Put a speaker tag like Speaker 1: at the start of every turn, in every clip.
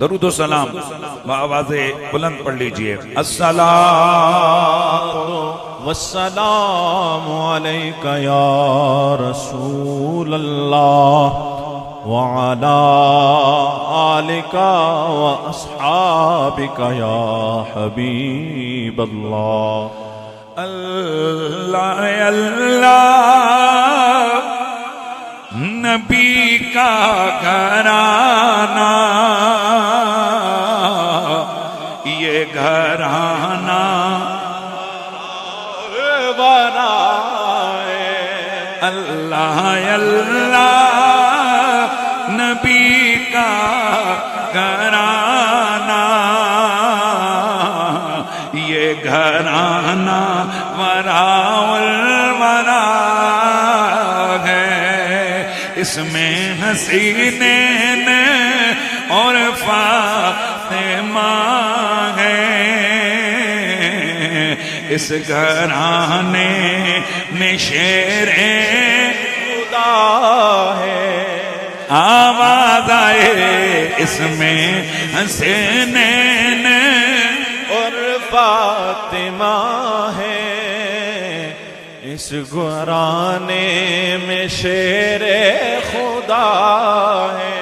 Speaker 1: दरूद व सलाम आवाज़े बुलंद पढ़ लीजिए. अस्सलातु
Speaker 2: वस्सलामु अलैका या रसूल अल्लाह व अला आलिका व अस्हाबिका या हबीब अल्लाह.
Speaker 1: अल्लाह अल्लाह नबी का घराना ये घराना बनाए. अल्लाह अल्लाह नबी का घराना ये घराना वराउल वरा है. इसमें हसीनैन और फातिमा है. इस घराने में शेरे खुदा है. आवाज आए इसमें हसीनैन
Speaker 2: और फातिमा है. इस घराने में शेरे खुदा है.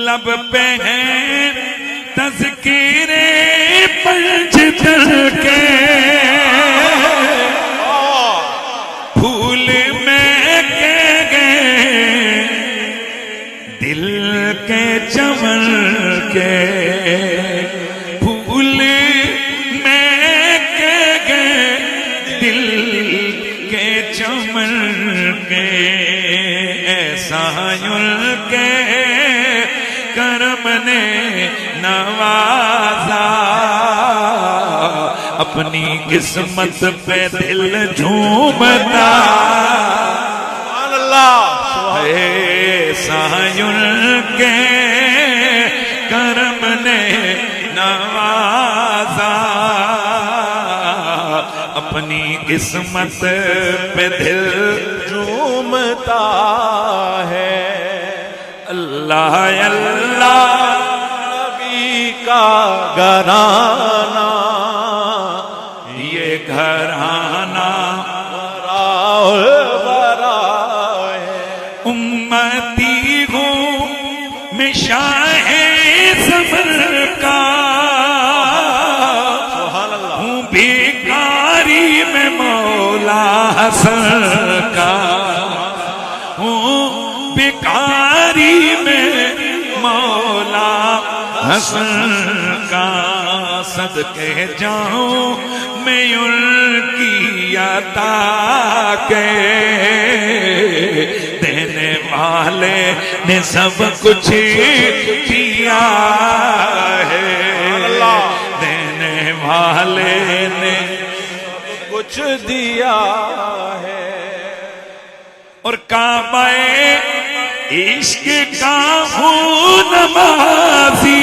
Speaker 1: लब पे है तज़किरे पंचतन के फूल में के गए दिल के चमन के. फूल में के गए दिल के चमन के. ऐसा के करम ने नवाजा अपनी किस्मत पे दिल झूमता. अल्लाह सायुल के करम ने नवाजा अपनी किस्मत पे दिल
Speaker 2: झूमता है.
Speaker 1: अल्लाह अल्लाह
Speaker 2: नबी का घराना
Speaker 1: ये घराना उम्मती हूँ मैं शाहे सफर का हूँ भिखारी में मौला हसन का. हूँ भिखारी में मौला हसन का. सदके जाऊं मैं उनकी अता के देने वाले ने सब कुछ किया है, देने वाले ने
Speaker 2: कुछ दिया है।
Speaker 1: और काबाए इश्क का हूँ नमाज़ी,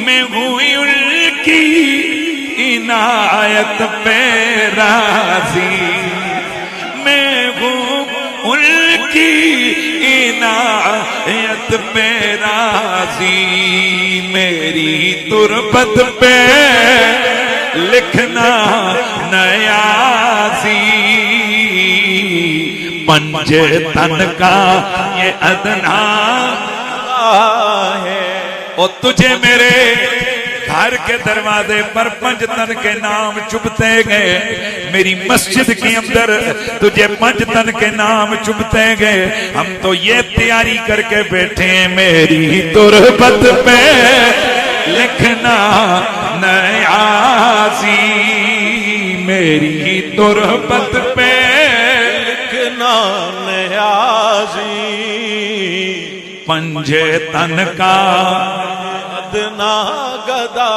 Speaker 1: मैं हुई उनकी इनायत पे राज़ी, मैं हूँ उनकी इनायत पे राज़ी। मेरी तुरबत पे लिखना नयाज़ी, पंजे तन का ये अदना
Speaker 2: है।
Speaker 1: और तुझे मेरे घर के दरवाजे पर पंजतन के नाम चुभते गए, मेरी मस्जिद के अंदर तुझे पंजतन के नाम चुभते गए। हम तो ये तैयारी करके बैठे हैं, मेरी तुरबत पे लिखना नयाज़ी, मेरी तुरबत पे
Speaker 2: लिखना नयाज़ी,
Speaker 1: पंजे तन का
Speaker 2: अदना गदा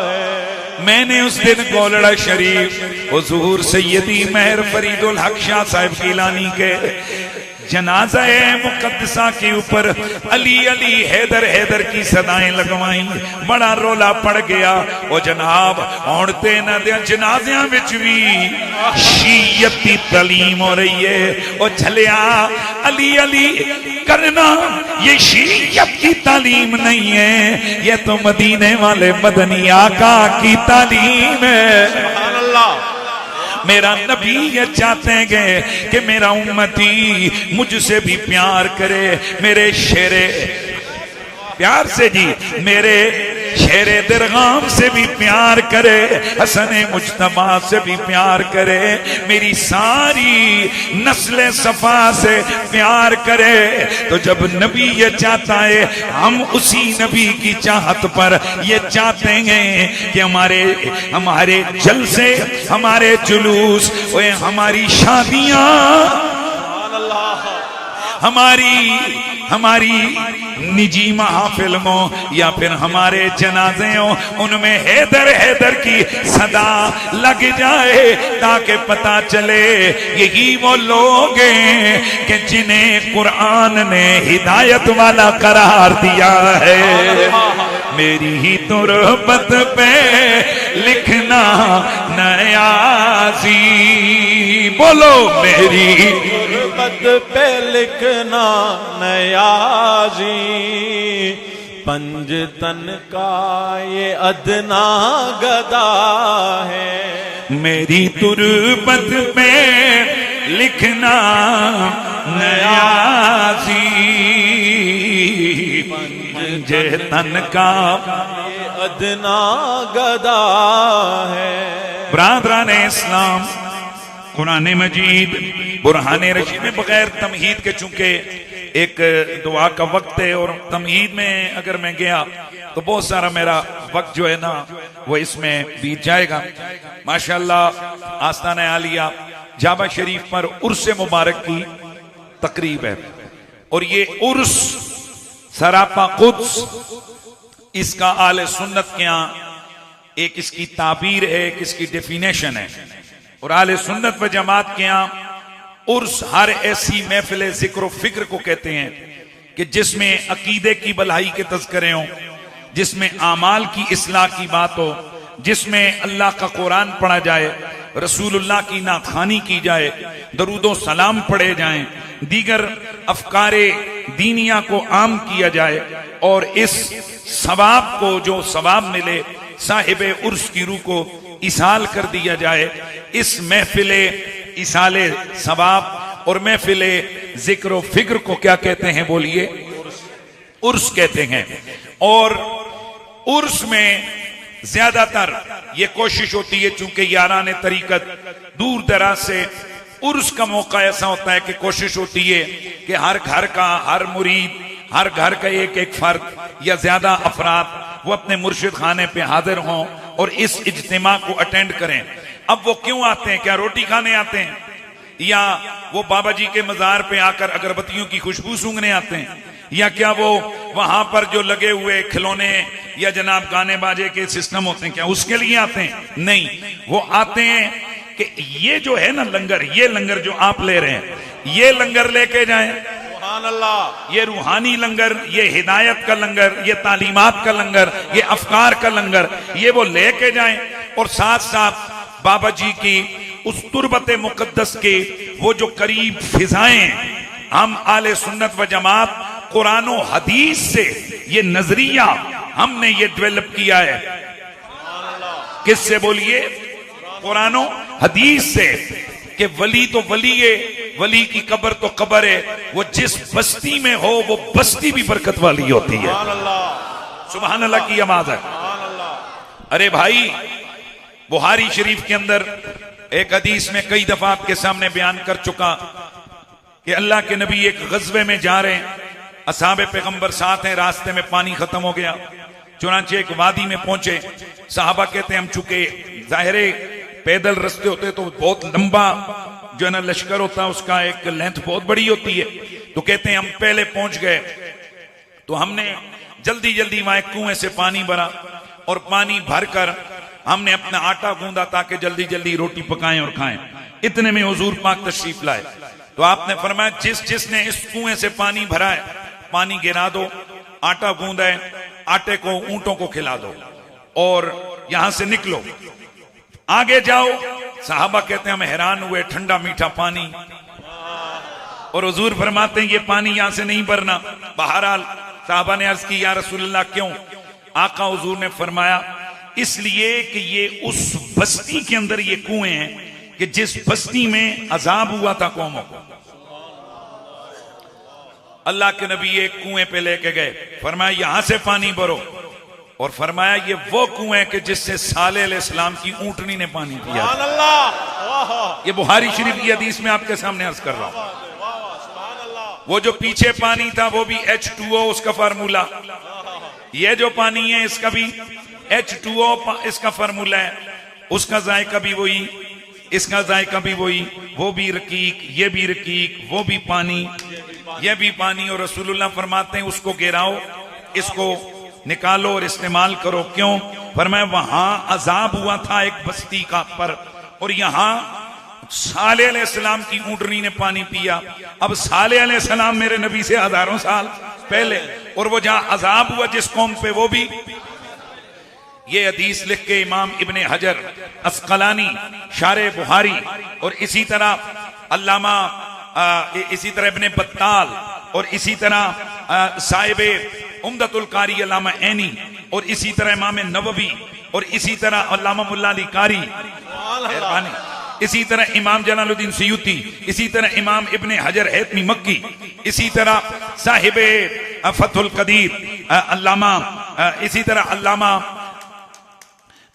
Speaker 2: है।
Speaker 1: मैंने उस दिन गोलड़ा शरीफ हुजूर सैयदी मेहर फरीदुल हक शाह साहिब गिलानी के जनाजा मुकद्दसा के ऊपर अली अली हैदर हैदर की सदाएं लगवाई। बड़ा रोला पड़ गया। वो जनाब औरते न दे जनाजियां विच भी शीयत की तालीम हो रही है। वो झलिया अली अली करना ये शीयत की तालीम नहीं है, ये तो मदीने वाले मदनी आका की तालीम है।
Speaker 2: सुभान अल्लाह।
Speaker 1: मेरा नबी ये चाहते हैं कि मेरा उम्मती मुझसे भी प्यार करे, मेरे शेरे प्यार से जी, मेरे शेरे दरगाम से भी प्यार करे, हसने मुज्तबा से भी प्यार करे, मेरी सारी नस्ले सफा से प्यार करे। तो जब नबी ये चाहता है, हम उसी नबी की चाहत पर ये चाहते हैं कि हमारे जलसे, हमारे जुलूस, हमारी शादियां, हमारी निजी महफिल हो या फिर हमारे जनाजे हो, उनमें हैदर हैदर की सदा लग जाए, ताकि पता चले यही वो लोग हैं कि जिन्हें कुरान ने हिदायत वाला करार दिया है। मेरी ही तुरबत पे लिखना नयाज़ी, बोलो मेरी
Speaker 2: तुरबत पे लिखना नयाज़ी, पंजतन का ये अदना गदा है।
Speaker 1: मेरी तुरबत पे लिखना नयाज़ी, पंजतन का
Speaker 2: ये अदना गदा है।
Speaker 1: ब्रादरान इस्लाम, कुरान मजीद बुरहान रशीद में बगैर तमहीद के, चूंकि एक दुआ का वक्त है और तमहीद में अगर मैं गया तो बहुत सारा मेरा वक्त जो है ना वो इसमें बीत जाएगा। माशाअल्लाह आस्ताना आलिया जाबा शरीफ पर उर्स मुबारक की तकरीब है, और ये उर्स सरापा कुद्स, इसका आले सुन्नत के यहाँ एक इसकी ताबीर है, एक इसकी डेफिनेशन है। और आले सुन्नत व जमात के यहाँ उर्स हर ऐसी महफिल जिक्र फिक्र को कहते हैं कि जिसमें अकीदे की भलाई के तज़किरे हों, जिसमें आमाल की इस्लाह की बात हो, जिसमें अल्लाह का कुरान पढ़ा जाए, रसूलुल्लाह की नाखानी की जाए, दरूदो सलाम पढ़े जाएं, दीगर अफकारे दीनिया को आम किया जाए, और इस सवाब को जो सवाब मिले साहिब उर्स की रूह को इसाल कर दिया जाए। इस महफिले इसाले सवाब और महफिले जिक्र फिक्र को क्या कहते हैं, बोलिए? उर्स कहते हैं। और उर्स में ज्यादातर ये कोशिश होती है, चूंकि याराने तरीकत दूर दराज से उर्स का मौका ऐसा होता है कि कोशिश होती है कि हर घर का हर मुरीद, हर घर का एक एक फर्द या ज्यादा अफराद वो अपने मुर्शिद खाने पे हाजिर हों और इस इज्तिमा को अटेंड करें। अब वो क्यों आते हैं? क्या रोटी खाने आते हैं या वो बाबा जी के मजार पे आकर अगरबत्तियों की खुशबू सूंघने आते हैं, या क्या वो वहां पर जो लगे हुए खिलौने या जनाब गाने बाजे के सिस्टम होते हैं क्या उसके लिए आते हैं? नहीं, वो आते हैं कि ये जो है ना लंगर, ये लंगर जो आप ले रहे हैं, ये लंगर लेके जाएं,
Speaker 2: सुभान अल्लाह,
Speaker 1: ये रूहानी लंगर, ये हिदायत का लंगर, ये तालीमात का लंगर, ये अफकार का लंगर, ये वो लेके जाएं। और साथ साथ बाबा जी की उस तुरबत मुकद्दस के वो जो करीब फिजाएं, हम आले सुन्नत व जमात कुरान और हदीस से ये नजरिया हमने ये डेवलप किया है। किससे बोलिए? कुरान और हदीस से, कि वली तो वली है, वली की कब्र तो कब्र है, वो जिस बस्ती में हो वो बस्ती भी बरकत वाली होती है। सुभान अल्लाह की आवाज है। अरे भाई, बुहारी शरीफ के अंदर एक हदीस में कई दफा आपके सामने बयान कर चुका कि अल्लाह के नबी एक गज़वे में जा रहे हैं, असहाबे पैगंबर साथ हैं, रास्ते में पानी खत्म हो गया, चुनांचे एक वादी में पहुंचे। साहबा कहते हैं हम चुके जाहिर पैदल रास्ते होते तो बहुत लंबा जो है ना लश्कर होता है, उसका एक लेंथ बहुत बड़ी होती है, तो कहते हैं हम पहले पहुंच गए तो हमने जल्दी जल्दी वहां कुएं से पानी भरा और पानी भरकर हमने अपना आटा गूंदा ताकि जल्दी जल्दी रोटी पकाएं और खाएं। इतने में हुजूर पाक तशरीफ लाए, तो आपने फरमाया जिसने इस कुएं से पानी भरा है, पानी गिरा दो, आटा गूंदा है, आटे को ऊंटों को खिला दो और यहां से निकलो, आगे जाओ। साहबा कहते हैं हम हैरान हुए, ठंडा मीठा पानी, और हुजूर फरमाते हैं ये पानी यहां से नहीं भरना। बहरहाल साहबा ने अर्ज की या रसूलल्लाह क्यों? आका हुजूर ने फरमाया इसलिए कि ये उस बस्ती के अंदर ये कुएं हैं कि जिस बस्ती में अजाब हुआ था कौमों को। अल्लाह के नबी एक कुएं पे लेके गए, फरमाया यहां से पानी भरो, और फरमाया ये वो कुएं कि जिससे साले अलैहिस्सलाम की ऊंटनी ने पानी पिया। ये बुहारी शरीफ की हदीस में आपके सामने अर्ज कर रहा हूं। वो जो पीछे पानी था वो भी H2O उसका फार्मूला, ये जो पानी है इसका भी H2O इसका फार्मूला है, उसका जायका भी वही, इसका जायका भी वही, वो भी रकीक, ये भी रकीक, वो भी पानी, ये भी पानी। और रसूलुल्लाह फरमाते हैं उसको गिराओ, इसको निकालो और इस्तेमाल करो। क्यों? फरमाया वहां अजाब हुआ था एक बस्ती का पर, और यहां साले अलैहिस्सलाम की ऊंटनी ने पानी पिया। अब साले अलैहिस्सलाम मेरे नबी से हजारों साल पहले, और वो जहां अजाब हुआ जिस कौम पे वो भी। ये हदीस लिख के इमाम इब्ने हजर अस्कलानी शारे बुहारी, और इसी तरह अल्लामा इसी तरह इब्ने बत्ताल, और इसी तरह साहिब उम्दतुल कारी अल्लामा ऐनी, और इसी तरह इमाम नववी, और इसी तरह अल्लामा मुल्ला अली कारी, इसी तरह इमाम जलालुद्दीन सयूती, इसी तरह इमाम इब्ने हजर हैतमी मक्की, इसी तरह साहिब फतहुल कदीर अल्लामा, इसी तरह अल्लामा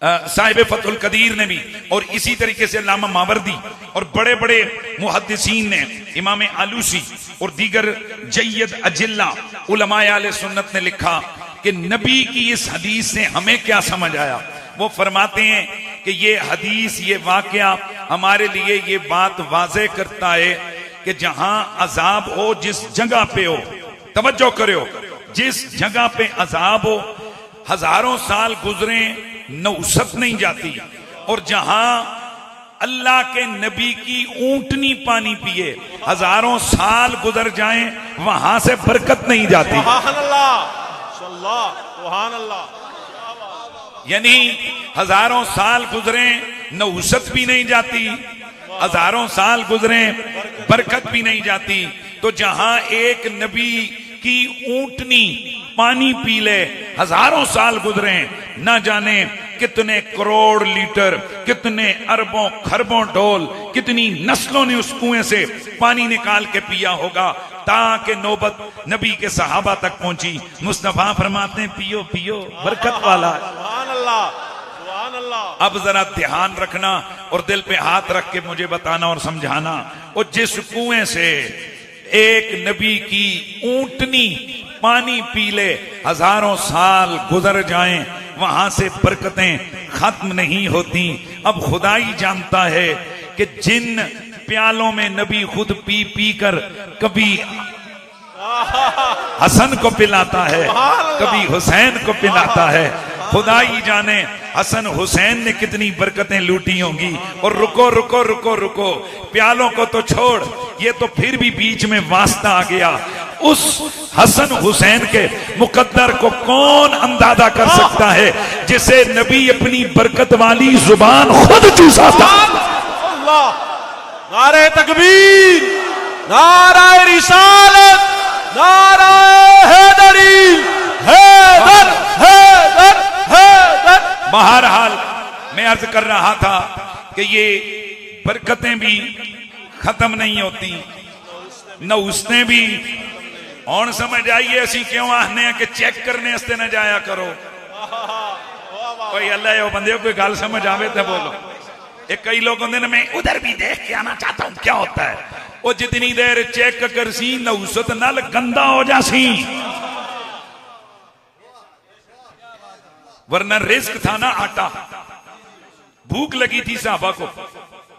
Speaker 1: साहिब फतहुल कदीर ने भी, और इसी तरीके से अल्लामा मावरदी, और बड़े बड़े मुहद्दिसीन ने, इमाम आलूसी और दीगर जय्यद अजिल्ला उलमाए आले सुन्नत ने लिखा कि नबी की इस हदीस से हमें क्या समझ आया। वो फरमाते हैं कि ये हदीस, ये वाकया हमारे लिए ये बात वाज़े करता है कि जहां अजाब हो, जिस जगह पे हो, तवज्जो करो, जिस जगह पे अजाब हो, हजारों साल गुजरे नौसत नहीं जाती, और जहां अल्लाह के नबी की ऊंटनी पानी पिए हजारों साल गुजर जाएं, वहां से बरकत नहीं जाती। यानी हजारों साल गुजरे नौसत भी नहीं जाती, हजारों साल गुजरे बरकत भी नहीं जाती। तो जहां एक नबी की ऊंटनी पानी पी ले, हजारों साल गुजरे, न जाने कितने करोड़ लीटर, कितने अरबों खरबों डोल, कितनी नस्लों ने उस कुएं से पानी निकाल के पिया होगा, ताकि नौबत नबी के सहाबा तक पहुंची। मुस्तफा फरमाते हैं पियो पियो, बरकत वाला। अब जरा ध्यान रखना और दिल पे हाथ रख के मुझे बताना और समझाना, और जिस कुएं से एक नबी की ऊंटनी पानी पी ले, हजारों साल गुजर जाएं, वहां से बरकतें खत्म नहीं होती। अब खुदा ही जानता है कि जिन प्यालों में नबी खुद पी पी कर कभी हसन को पिलाता है, कभी हुसैन को पिलाता है। खुदा ही जाने हसन हुसैन ने कितनी बरकतें लूटी होंगी। और रुको रुको रुको रुको, प्यालों को तो छोड़, ये तो फिर भी बीच में वास्ता आ गया। उस हसन हुसैन के मुकद्दर को कौन अंदाजा कर सकता है जिसे नबी अपनी बरकत वाली जुबान खुद चूसा था।
Speaker 2: नारे तकबीर, नारे रिसालत, नारे हैदरी, हैदर हैदर हैदर।
Speaker 1: बहरहाल मैं अर्ज कर रहा था कि ये बरकतें भी खत्म नहीं होती, नौस्तें भी। और समझ आइए ऐसी क्यों आहने कि चेक करने वास्ते न जाया करो। कोई अल्लाह हो बंदे कोई गल समझ आवे तो बोलो। एक कई लोग होंगे ना, मैं उधर भी देख के आना चाहता हूं, क्या होता है वो जितनी देर चेक कर सी नौसत नाल गंदा हो जासी। वरना रिस्क था ना आटा, भूख लगी थी साहबा को,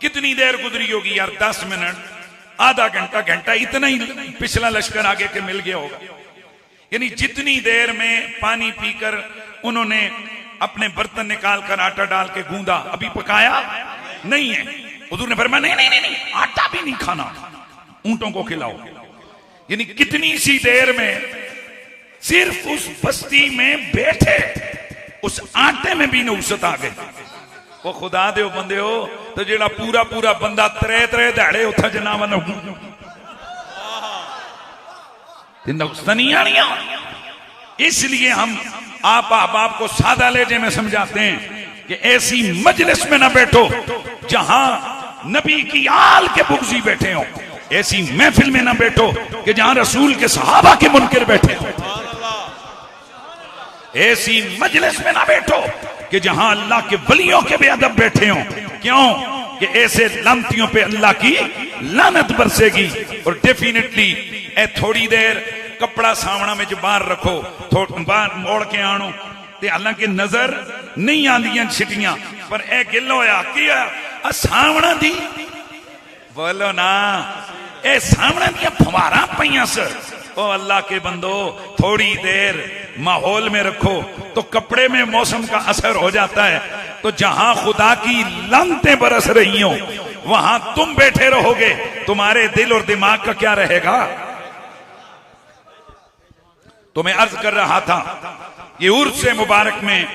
Speaker 1: कितनी देर गुजरी होगी यार, 10 मिनट, आधा घंटा, घंटा, इतना ही पिछला लश्कर आगे के मिल गया होगा। यानी जितनी देर में पानी पीकर उन्होंने अपने बर्तन निकाल कर आटा डाल के गूंदा, अभी पकाया नहीं है। हुजूर ने फरमाया नहीं नहीं नहीं, आटा भी नहीं खाना, ऊंटों को खिलाओ। यानी कितनी सी देर में सिर्फ उस बस्ती में बैठे उस आटे में भी नौसत आ गई। वो खुदा दे बंदे हो तो जेड़ा पूरा पूरा बंदा त्रे त्रे दहाड़े उथा जनाब नौसत नहीं आनिया। इसलिए हम आप अहबाब को सादा लेजे में समझाते हैं कि ऐसी मजलिस में ना बैठो जहां नबी की आल के बुग़्ज़ी बैठे हो, ऐसी महफिल में ना बैठो कि जहां रसूल के सहाबा के मुनकिर बैठे हो, ऐसी मजलिस में ना बैठो कि जहां अल्लाह के वलियों के बेअदब बैठे हो। क्यों कि ऐसे लानतियों पे अल्लाह की लानत बरसेगी। और डेफिनेटली थोड़ी देर कपड़ा सावना में बाहर रखो, बाहर मोड़ के आनो, ते हालांकि नजर नहीं आंदियां छिटियां, पर ए गिल होया कि सावना दी बोलो ना, ए सावना दियां फवारां पईयां सर। ओ अल्लाह के बंदो, थोड़ी देर माहौल में रखो तो कपड़े में मौसम का असर हो जाता है। तो जहां खुदा की लानतें बरस रही हो वहां तुम बैठे रहोगे, तुम्हारे दिल और दिमाग का क्या रहेगा। तो मैं अर्ज कर रहा था, ये उर्स मुबारक में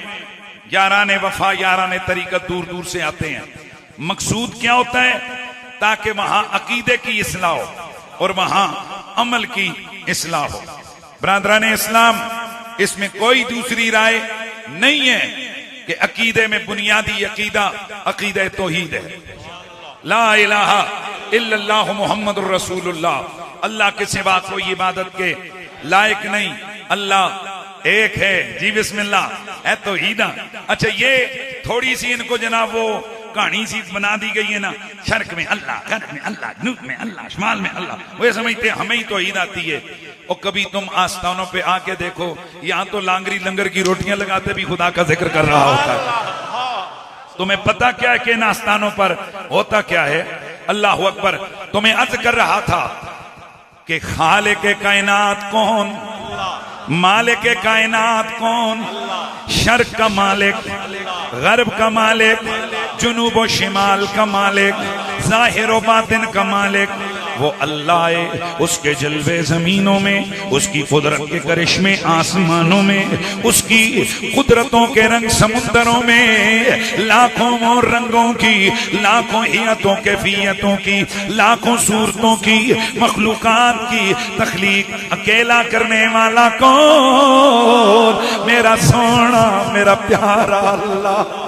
Speaker 1: याराने वफा, याराने तरीकत दूर दूर से आते हैं। मकसूद क्या होता है? ताकि वहां अकीदे की इस्लाह हो और वहां अमल की इस्लाह हो। ब्रादरान इस्लाम, इसमें कोई दूसरी राय नहीं है कि अकीदे में बुनियादी अकीदा अकीदा तौहीद है। ला इलाहा इल्लल्लाहु मुहम्मदुर रसूलुल्लाह, अल्लाह के सिवा कोई इबादत के लायक नहीं, अल्लाह एक है जी, बिस्मिल्लाह है तौहीद। अच्छा, ये थोड़ी सी इनको जनाब वो कहानी सी बना दी गई है ना, शर्क में अल्लाह, गर्ब में अल्लाह, जनूब में अल्लाह, शुमाल में अल्लाह, वो समझते हमें ही तौहीद आती है। और कभी तुम आस्थानों पे आके देखो, यहाँ तो लांगरी लंगर की रोटियां लगाते भी खुदा का जिक्र कर रहा होता है। तुम्हें पता क्या है कि इन आस्थानों पर होता क्या है? अल्लाह अकबर। तो मैं अर्ज कर रहा था कि खालिक कायनात कौन, मालिक कायनात कौन, शर्क का मालिक, गर्ब का मालिक, जुनूब व शिमाल का मालिक, जाहिर व बातिन का मालिक वो अल्लाह है। उसके जलवे जमीनों में, उसकी कुदरत के करिश्मे आसमानों में, उसकी कुदरतों के रंग समुद्रों में, लाखों रंगों की, लाखों हियतों कैफियतों की, लाखों सूरतों की, मखलूकात की तख्लीक अकेला करने वाला कौन? मेरा सोना, मेरा प्यारा अल्लाह।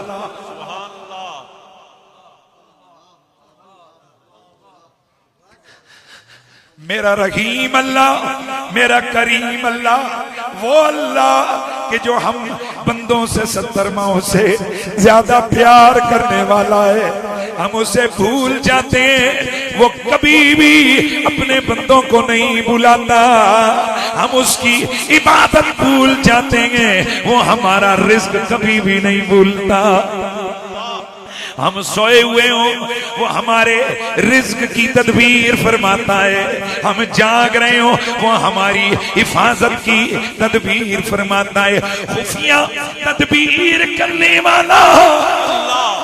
Speaker 1: मेरा रहीम अल्लाह, मेरा करीम अल्लाह, वो अल्लाह कि जो हम बंदों से 70 माह से ज्यादा प्यार करने वाला है। हम उसे भूल जाते हैं, वो कभी भी अपने बंदों को नहीं भुलाता। हम उसकी इबादत भूल जाते हैं, वो हमारा रिज्क कभी भी नहीं भूलता। हम सोए हुए हों वो हमारे रिज्क की तदबीर फरमाता है, हम जाग रहे हो वो हमारी हिफाजत की तदबीर फरमाता है। खुफिया तदबीर करने वाला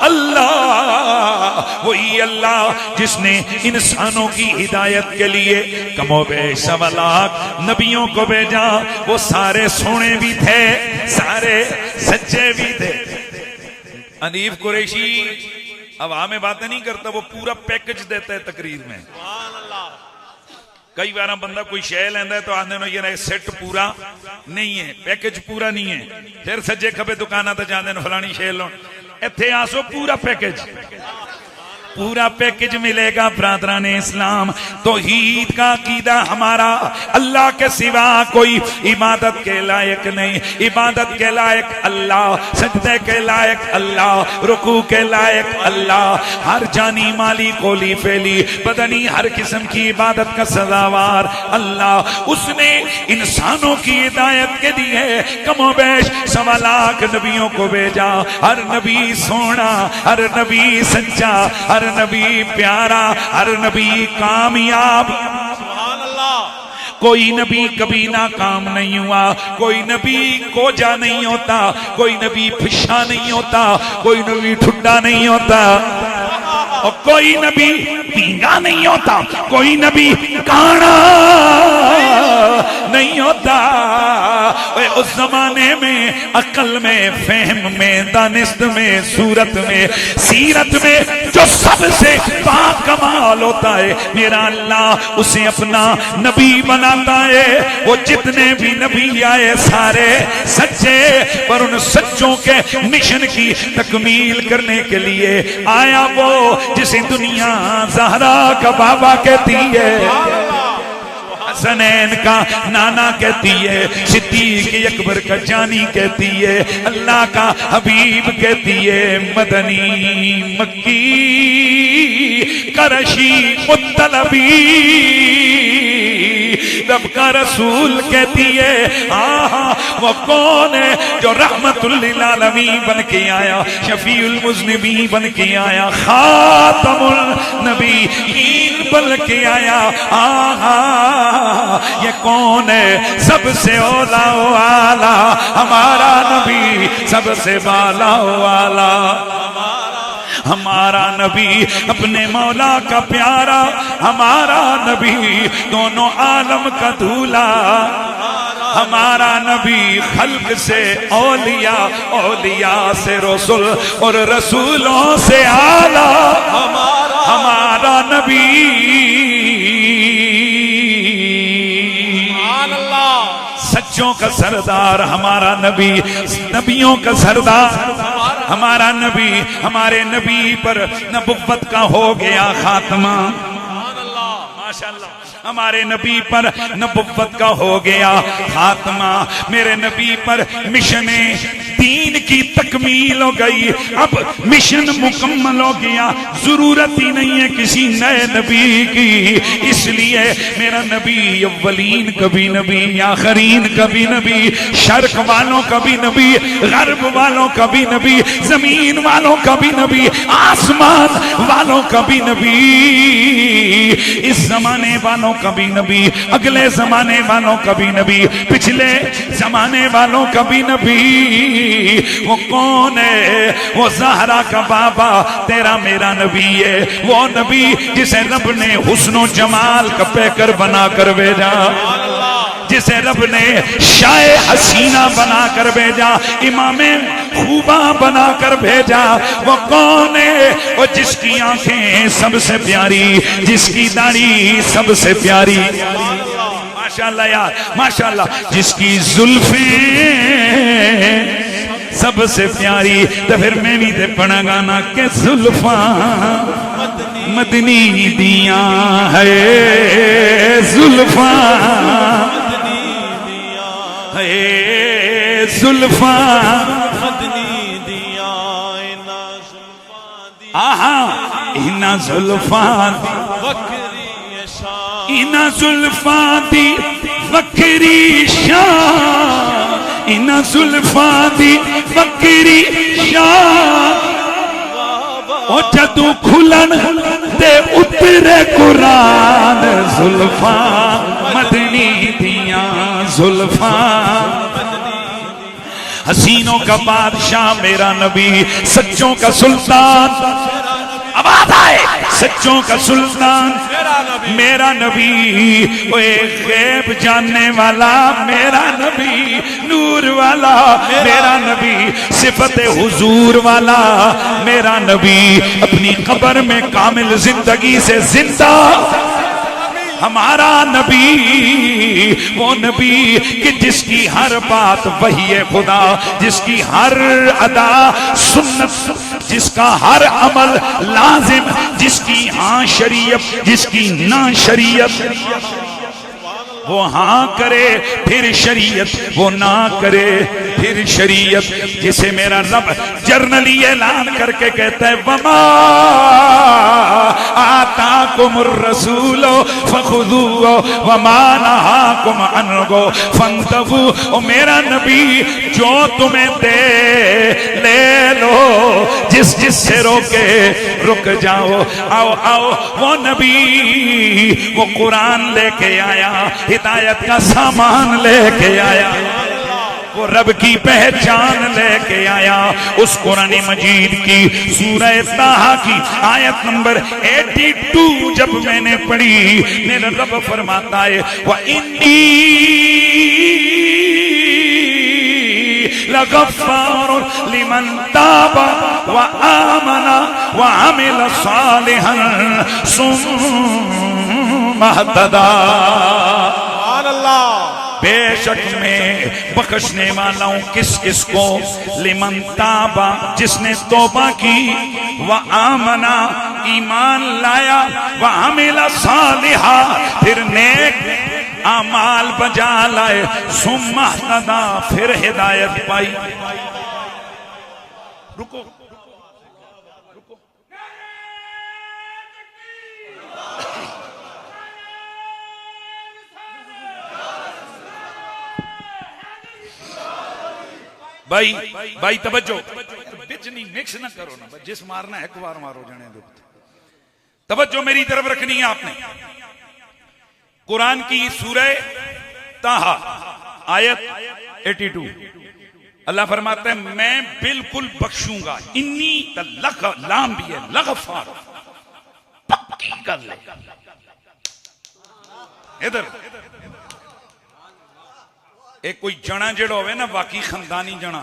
Speaker 1: अल्लाह, वही अल्लाह जिसने इंसानों की हिदायत के लिए कमोबेश 1.25 लाख नबियों को भेजा। वो सारे सोने भी थे, सारे सच्चे भी थे। अनीफ कुरैशी अब हमें बातें नहीं करता, वो पूरा पैकेज देता है तकरीर में। कई बार बंदा कोई शय लेंदा है तो आंदे नो ये सेट पूरा नहीं है, पैकेज पूरा नहीं है, फिर सज्जे खबे दुकाना तो जाते फलानी शय लो, इत्थे आसो पूरा पैकेज, पूरा पैकेज मिलेगा। ब्रादरान इस्लाम, तौहीद का अकीदा हमारा अल्लाह के सिवा कोई इबादत के लायक नहीं, इबादत के लायक अल्लाह, सजदे के लायक अल्लाह, रुकू के लायक अल्लाह, हर जानी माली कोली फेली बदनी हर किस्म की इबादत का सजावार अल्लाह। उसने इंसानों की हिदायत के लिए कमोबेश 1.25 लाख नबियों को भेजा। हर नबी सोना, हर नबी सच्चा, हर नबी प्यारा, हर नबी कामयाब। कोई नबी कभी नाकाम नहीं हुआ, कोई नबी कोजा नहीं होता, कोई नबी फिशा नहीं होता, कोई नबी ठुड्डा नहीं होता, और कोई नबी पींगा नहीं होता, कोई नबी काना नहीं होता। उस जमाने में अकल में, फहम में, दानिश्त में, सूरत में, सीरत में जो सबसे बाकमाल होता है मेरा अल्लाह उसे अपना नबी बनाता है। वो जितने भी नबी आए सारे सच्चे, पर उन सच्चों के मिशन की तकमील करने के लिए आया वो जिसे दुनिया ज़हरा का बाबा कहती है, हसनैन का नाना कहती है, सिद्दीक अकबर का जानी कहती है, अल्लाह का हबीब कहती है, मदनी मक्की करशी मुत्तलबी रब का रसूल कहती है। आहा, वो कौन है जो रहमतुल लिल आलमीन बन के आया, शफीउल मुज़निबीन बन के आया, खातमुल नबीयीन बन के आया। आहा, ये कौन है? सबसे औला वाला हमारा नबी, सबसे बाला वाला हमारा नबी, अपने मौला का प्यारा हमारा नबी, दोनों आलम का दूल्हा हमारा नबी, खल्क से औलिया, औलिया से रसूल और रसूलों से आला हमारा नबी। सच्चों का सरदार हमारा नबी, नबियों का सरदार हमारा नबी। हमारे नबी पर नबुव्वत का हो गया खात्मा, माशाअल्लाह, हमारे नबी पर नबुव्वत का हो गया खात्मा। मेरे नबी पर मिशन दीन की तकमील हो गई, अब मिशन मुकम्मल हो गया, जरूरत ही नहीं है किसी नए नबी की। इसलिए मेरा नबी अव्वलीन कभी नबी, आखरीन कभी नबी, शर्क वालों का भी नबी, गर्ब वालों का भी नबी, जमीन वालों का भी नबी, आसमान वालों का भी नबी, इस जमाने वालों का भी नबी, अगले जमाने वालों का भी नबी, पिछले जमाने वालों का भी नबी। वो कौन है? वो ज़हरा का बाबा तेरा मेरा नबी है, वो नबी जिसे रब ने हुस्नो जमाल का पैकर बना कर भेजा, जिसे रब ने शाये हसीना बना कर भेजा, इमामे खूबा बना कर भेजा। वो कौन है? वो जिसकी आंखें सबसे प्यारी, जिसकी दाढ़ी सबसे प्यारी, माशाल्लाह यार माशाल्लाह, जिसकी जुल्फें सबसे प्यारी। तो फिर मैं भी ते पढ़ा गाना के जुल्फा मदनी दिया है, जुल्फा है, जुल्फा मदनी दिया, आहा इना जुल्फा इना जुल्फा दी वक्री शान, इना जुल्फा दी वक्री शान, ओ जदू खुलन ते उतरे कुरान जुल्फा मदनी दिया जुल्फा हसीनों का बादशाह मेरा नबी सच्चों का सुल्तान आवाज आए सच्चों का सुल्तान मेरा नबी ओए गैब जानने वाला मेरा नबी नूर वाला मेरा नबी सिफत हुजूर वाला मेरा नबी अपनी कब्र में कामिल जिंदगी से जिंदा हमारा नबी वो नबी कि जिसकी हर बात वही है खुदा जिसकी हर अदा सुन्नत जिसका हर अमल लाजिम जिसकी हाँ शरीयत जिसकी ना शरीयत वो हाँ करे फिर शरीयत वो ना करे फिर शरीयत जिसे मेरा रब जर्नली ऐलान करके कहता है वमा आताकुमुर रसूलो फखुदूहु वमा नहाकुम अन्हु फंतहू ओ मेरा नबी जो तुम्हें दे ले लो जिस से रोके रुक जाओ आओ आओ वो नबी वो कुरान लेके आया हिदायत का सामान लेके आया वो रब की पहचान लेके आया उस कुरान मजीद की सूरह ताहा की आयत नंबर 82 जब मैंने पढ़ी मेरा रब फरमाता है व इन्नी लगफ्फार लिमन ताबा व आमना व अमिल सालिहन सुम्मा इहतदा बेशक में बख्शने वाला हूं किस किस को लिमन ताबा जिसने तौबा की व आमना ईमान लाया व अमिला सालिहा फिर नेक अमाल बजा लाए सुम्मा इहतदा फिर हिदायत पाई रुको भाई भाई तवज्जो बिच नहीं मिक्स ना करो ना जिस मारना है एक बार मारो जाने दो तवज्जो मेरी तरफ रखनी है आपने कुरान की सूरह ताहा आयत 82 अल्लाह फरमाता है मैं बिल्कुल बख्शूंगा इन्नी लख लाम भी है लगफार पक्की गल है इधर एक कोई जना जेड़ा होवे ना बाकी खानदानी जना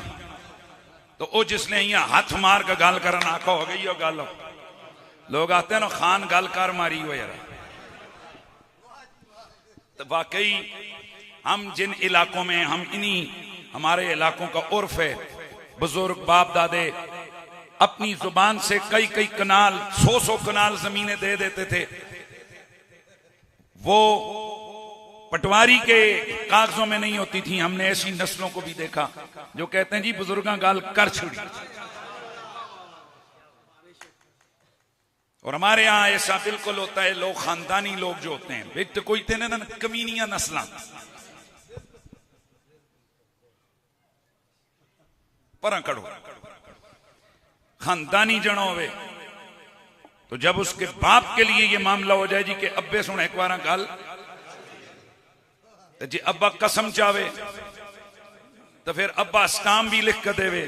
Speaker 1: तो वो जिसने यहाँ हाथ मार के गल कर आखा हो गई गल लोग आते हैं ना खान गल कर मारी हो यार तो वाकई हम जिन इलाकों में हम इन्हीं हमारे इलाकों का उर्फ है बुजुर्ग बाप दादे अपनी जुबान से कई कई कनाल 100 कनाल जमीनें दे देते थे वो पटवारी के कागजों में नहीं होती थी हमने ऐसी नस्लों को भी देखा जो कहते हैं जी बुजुर्गा गाल कर छुड़ी और हमारे यहां ऐसा बिल्कुल होता है लोग खानदानी लोग जो होते हैं एक तो कोई थे ना कमीनिया नस्ल पर कड़ो खानदानी जनो होवे तो जब उसके बाप के लिए ये मामला हो जाए जी कि अब्बे सुन एक बार गल जी अब्बा कसम चावे तो फिर अब्बा स्टाम भी लिख के देवे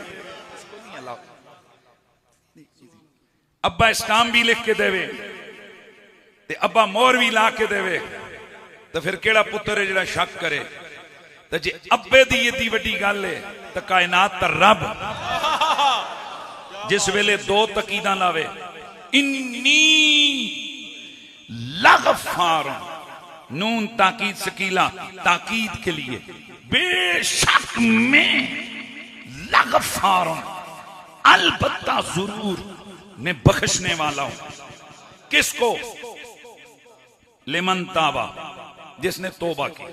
Speaker 1: अब्बा स्टाम भी लिख के देवे ते अब्बा मोर भी ला के देवे तो फिर केड़ा पुत्र है जेड़ा शक करे तो जी अब्बे दी इतनी वड्डी गल है तो कायनात दा रब जिस वेले दो तकीदा लावे इन्नी लगफार नून ताकीद सकीला ताकीद के लिए बेशक में लगफार अलबत्ता जरूर मैं बख्शने वाला हूं किसको लिमन ताबा जिसने तौबा की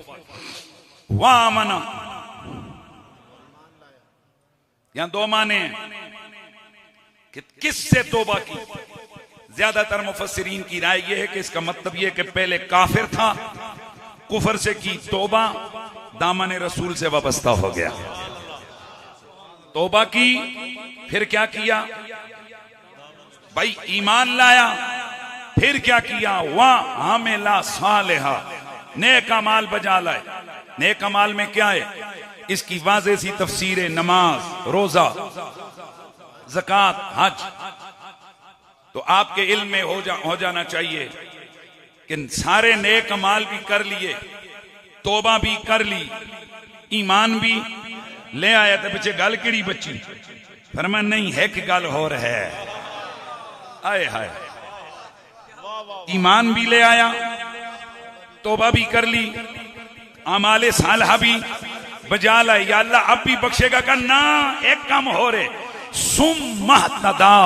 Speaker 1: वाह मना यहां दो माने कि किससे तौबा की ज्यादातर मुफस्सिरीन की राय यह है कि इसका मतलब यह कि पहले काफिर था कुफर से की तौबा दामन रसूल से वाबस्ता हो गया तौबा की फिर क्या किया भाई ईमान लाया, फिर क्या किया, वाह आमिला सालिहा, नेक अमाल बजा लाए। नेक अमाल में क्या है, इसकी वाज़ेह सी तफसीर है, नमाज, रोजा, ज़कात, हज। तो आपके इल्म में हो जाना चाहिए कि सारे नेक अमाल भी कर लिए, तौबा भी कर ली, ईमान भी ले आया, तो पीछे गल किड़ी बच्ची, फरमा नहीं है कि गल हो रहा है। आए हाय, ईमान भी ले आया, तौबा भी कर ली, अमाले सालहा भी बजा ला। या अल्लाह अब भी बख्शेगा का ना, एक काम हो रहे, सुम्मा तदा,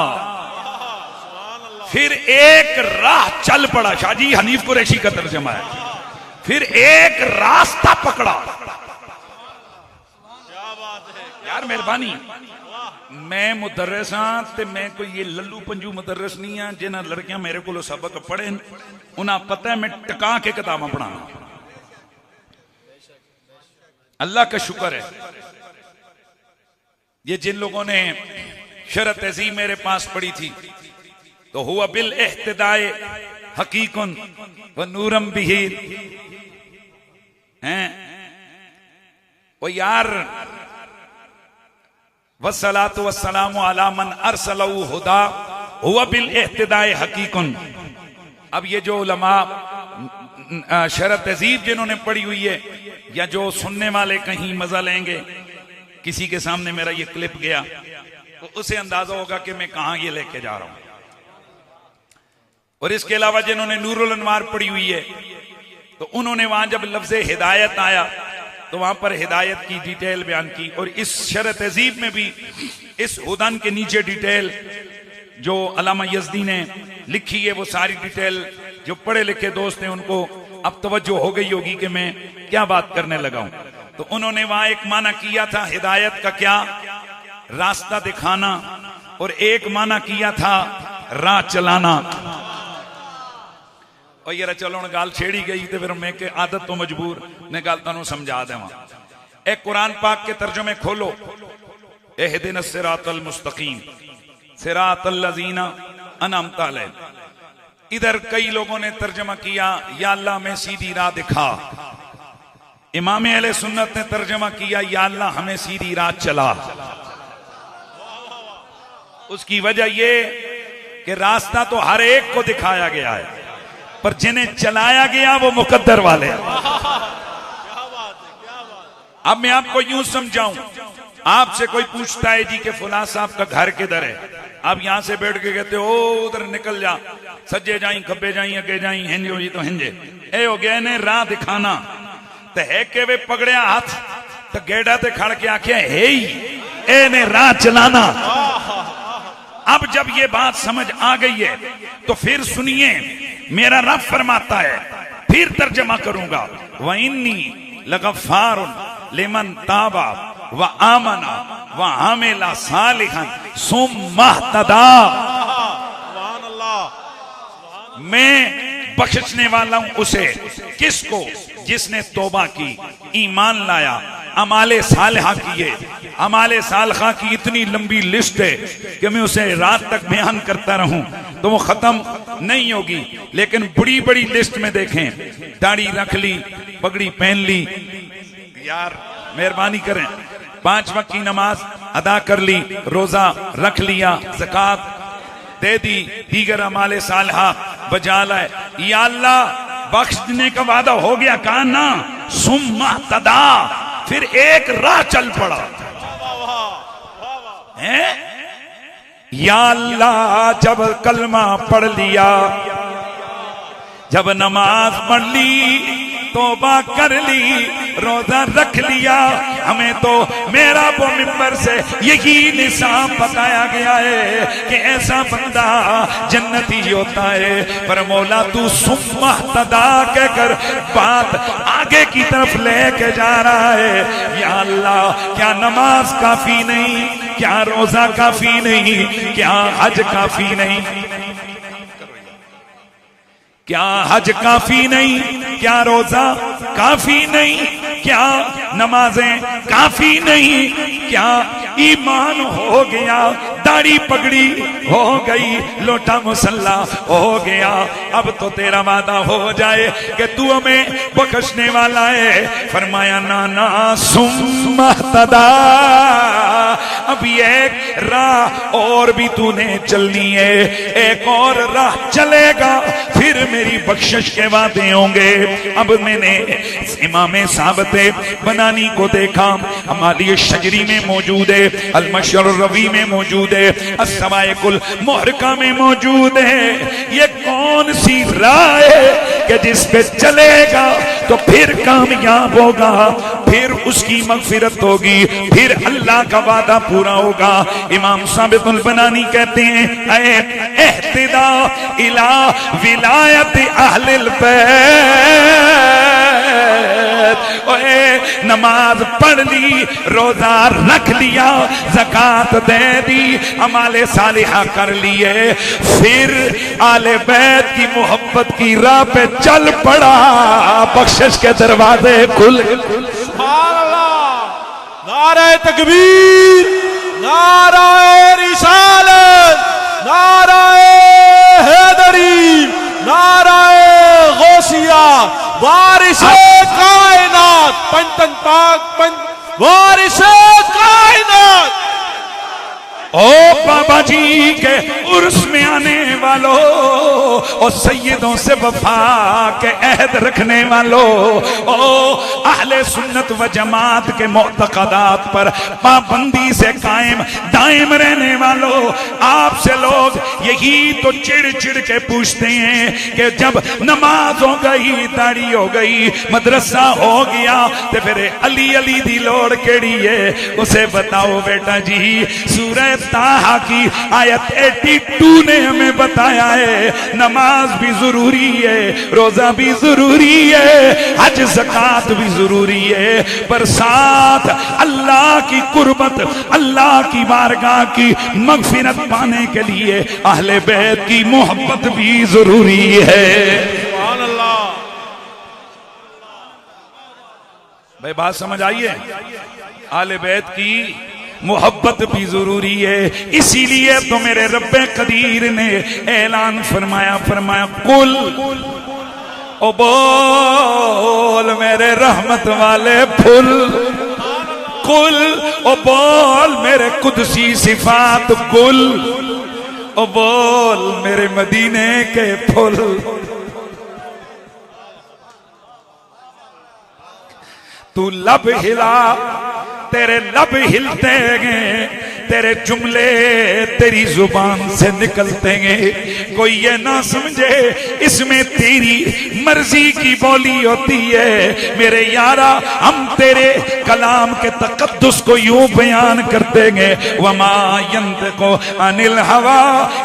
Speaker 1: फिर एक राह चल पड़ा। शाहजी हनीफ कुरैशी का तर्जमा है, फिर एक रास्ता पकड़ा। यार मेहरबानी, मैं मुदर्रिस हां ते मैं कोई ये लल्लू पंजू मुदर्रिस नहीं हां जिन्हां लड़कियां मेरे को सबक पढ़े उन्हें पता है मैं टका के किताबां पढ़ाना। अल्लाह का शुक्र है, ये जिन लोगों ने शरह तहज़ीब मेरे पास पढ़ी थी, तो हुआ बिल इह्तिदाए हकीकुन व नूरम बिही हैं। ओ यार, वस्सलातु वस्सलामु अला मन अरसलहु हुदा हुआ बिल इह्तिदाए हकीकुन। अब ये जो उलमा शरह तहज़ीब जिन्होंने पढ़ी हुई है, या जो सुनने वाले कहीं मजा लेंगे, किसी के सामने मेरा ये क्लिप गया तो उसे अंदाजा होगा कि मैं कहां ये लेके जा रहा हूं। और इसके अलावा जिन्होंने नूरुल अनवार पढ़ी हुई है, तो उन्होंने वहां जब लफ्ज़ हिदायत आया तो वहां पर हिदायत की डिटेल बयान की। और इस शरह तहज़ीब में भी इस हुदन के नीचे डिटेल जो अल्लामा यज़दी ने लिखी है, वो सारी डिटेल जो पढ़े लिखे दोस्त हैं उनको अब तवज्जो हो गई होगी कि मैं क्या बात करने लगा हूं। तो उन्होंने वहां एक माना किया था हिदायत का, क्या, रास्ता दिखाना, और एक माना किया था राह चलाना। और यार चलो गाल छेड़ी गई तो फिर मैं के आदत तो मजबूर ने गाल तुहानू समझा देवां। एक कुरान पाक के तर्जुमे खोलो, इहदिनस सिरातल मुस्तकीम सिरातल लज़ीना अनअमता अलैहिम। इधर कई लोगों ने तर्जमा किया या अल्लाह में सीधी राह दिखा। इमाम अहले सुन्नत ने तर्जमा किया या अल्लाह हमें सीधी राह चला। उसकी वजह यह कि रास्ता तो हर एक को दिखाया गया है, पर जिन्हें चलाया गया वो मुकद्दर वाले हैं। अब मैं आपको यूं समझाऊं, आपसे कोई पूछता है जी कि फुला साहब का घर किधर है, आप यहां से बैठ के कहते हो उधर निकल जा, सज्जे जाई खब्बे जाई अगे जाई, हिंजे हो जी तो हिंजे। ए हो गया ने राह दिखाना तो है कि वे पकड़िया हाथ तो गेड़ा ते खड़ के आख्या है ही ए ने राह चलाना। अब जब ये बात समझ आ गई है तो फिर सुनिए, मेरा रब फरमाता है, फिर तर्जमा करूंगा, व इन्नी लगफ़ारुन लिमन ताबा व आमना व आमिला सालिहन सुम्मा इह्तदा। मैं बख्शने वाला हूं उसे, किसको, जिसने तौबा की, ईमान लाया, अमाले सालिहा किए। अमाले सालिहा की इतनी लंबी लिस्ट है कि मैं उसे रात तक बयान करता रहूं तो वो खत्म नहीं होगी। लेकिन बड़ी बड़ी लिस्ट में देखें, दाढ़ी रख ली, पगड़ी पहन ली, यार मेहरबानी करें, 5 वक्त की नमाज अदा कर ली, रोजा रख लिया, ज़कात दे दी, दीगर अमाले सालिहा बजा लाए, या अल्लाह बख्श देने का वादा हो गया, कहा ना सुम्मा इह्तदा, फिर एक राह चल पड़ा है। या अल्लाह जब कलमा पढ़ लिया, जब नमाज पढ़ ली, तौबा कर ली, रोजा रख लिया, हमें तो मेरा वो मिंबर से यही निशान बताया गया है कि ऐसा बंदा जन्नती होता है। पर मौला तू सुम्मा इह्तदा कहकर बात आगे की तरफ लेके जा रहा है। या अल्लाह क्या नमाज काफी नहीं, क्या रोजा काफी नहीं, क्या हज काफी नहीं, क्या हज काफी नहीं, क्या रोजा काफी नहीं, क्या नमाजें काफी नहीं, क्या ईमान हो गया दाढ़ी पगड़ी हो गई, लोटा मुसल्ला हो गया, अब तो तेरा वादा हो जाए कि तू हमें बख्शने वाला है। फरमाया नाना सुम्महतदा, अभी एक राह और भी तूने चलनी है, एक और राह चलेगा फिर मेरी बख्शिश के वादे होंगे। अब मैंने इमाम साबत बनानी को देखा, हमारी शजरी में मौजूद है, अल-मशर रवी में मौजूद है, अस्सवाइकुल मुहरका में मौजूद है। ये कौन सी राह है कि जिस पे चलेगा तो फिर कामयाब होगा, फिर उसकी मगफिरत होगी, फिर अल्लाह का वादा पूरा होगा। इमाम साबितुल बनानी कहते हैं एहतिदा इला विलायत अहलिल बैत, ओए नमाज पढ़ ली, रोजा रख लिया, ज़कात दे दी, अमाले सालिहा कर लिए, फिर आले बैत की मोहब्बत की राह पे चल पड़ा, बख्शिश के दरवाजे खुल।
Speaker 2: सुभान अल्लाह, नारे तकबीर, नारे रिसालत, नारे हैदरी, नारे गौसिया, वारिसे कायनात, पंचन पाक पंच वारिसे कायनात।
Speaker 1: ओ बाबा जी के उर्स में आने वालों और सैयदों से वफा के अहद रखने वालों, ओ अहले सुन्नत व जमात के मुअतक़दात पर पाबंदी से कायम दायम रहने वालों, आपसे लोग यही तो चिड़ चिड़ के पूछते हैं कि जब नमाज हो गई, दाढ़ी हो गई, मदरसा हो गया, तो फिर अली अली दी लोड़ केड़ी है? उसे बताओ बेटा जी, सूरह ताहा की आयत 82 ने हमें बताया है नमाज भी जरूरी है, रोजा भी जरूरी है, हज ज़कात भी जरूरी है, पर साथ अल्लाह की कुर्बत, अल्लाह की बारगाह की मगफिरत पाने के लिए अहले बैत की मोहब्बत भी जरूरी है।
Speaker 2: सुभान अल्लाह।
Speaker 1: भाई बात समझ आइए, अहले बैत की मोहब्बत भी जरूरी है। इसीलिए तो मेरे रब्बे कदीर ने ऐलान फरमाया, कुल ओ बोल मेरे रहमत वाले फुल, कुल ओ बोल मेरे कुदसी सिफात कुल, ओ बोल मेरे मदीने के फुल। तू लब हिला, तेरे लब हिलते हैं, तेरे जुमले तेरी जुबान से निकलते हैं, कोई ये ना समझे इसमें तेरी मर्जी की बोली होती है। मेरे यारा, हम तेरे कलाम के तकद्दुस को यूं बयान करते हैं, वमा यंतिकु अनिल हवा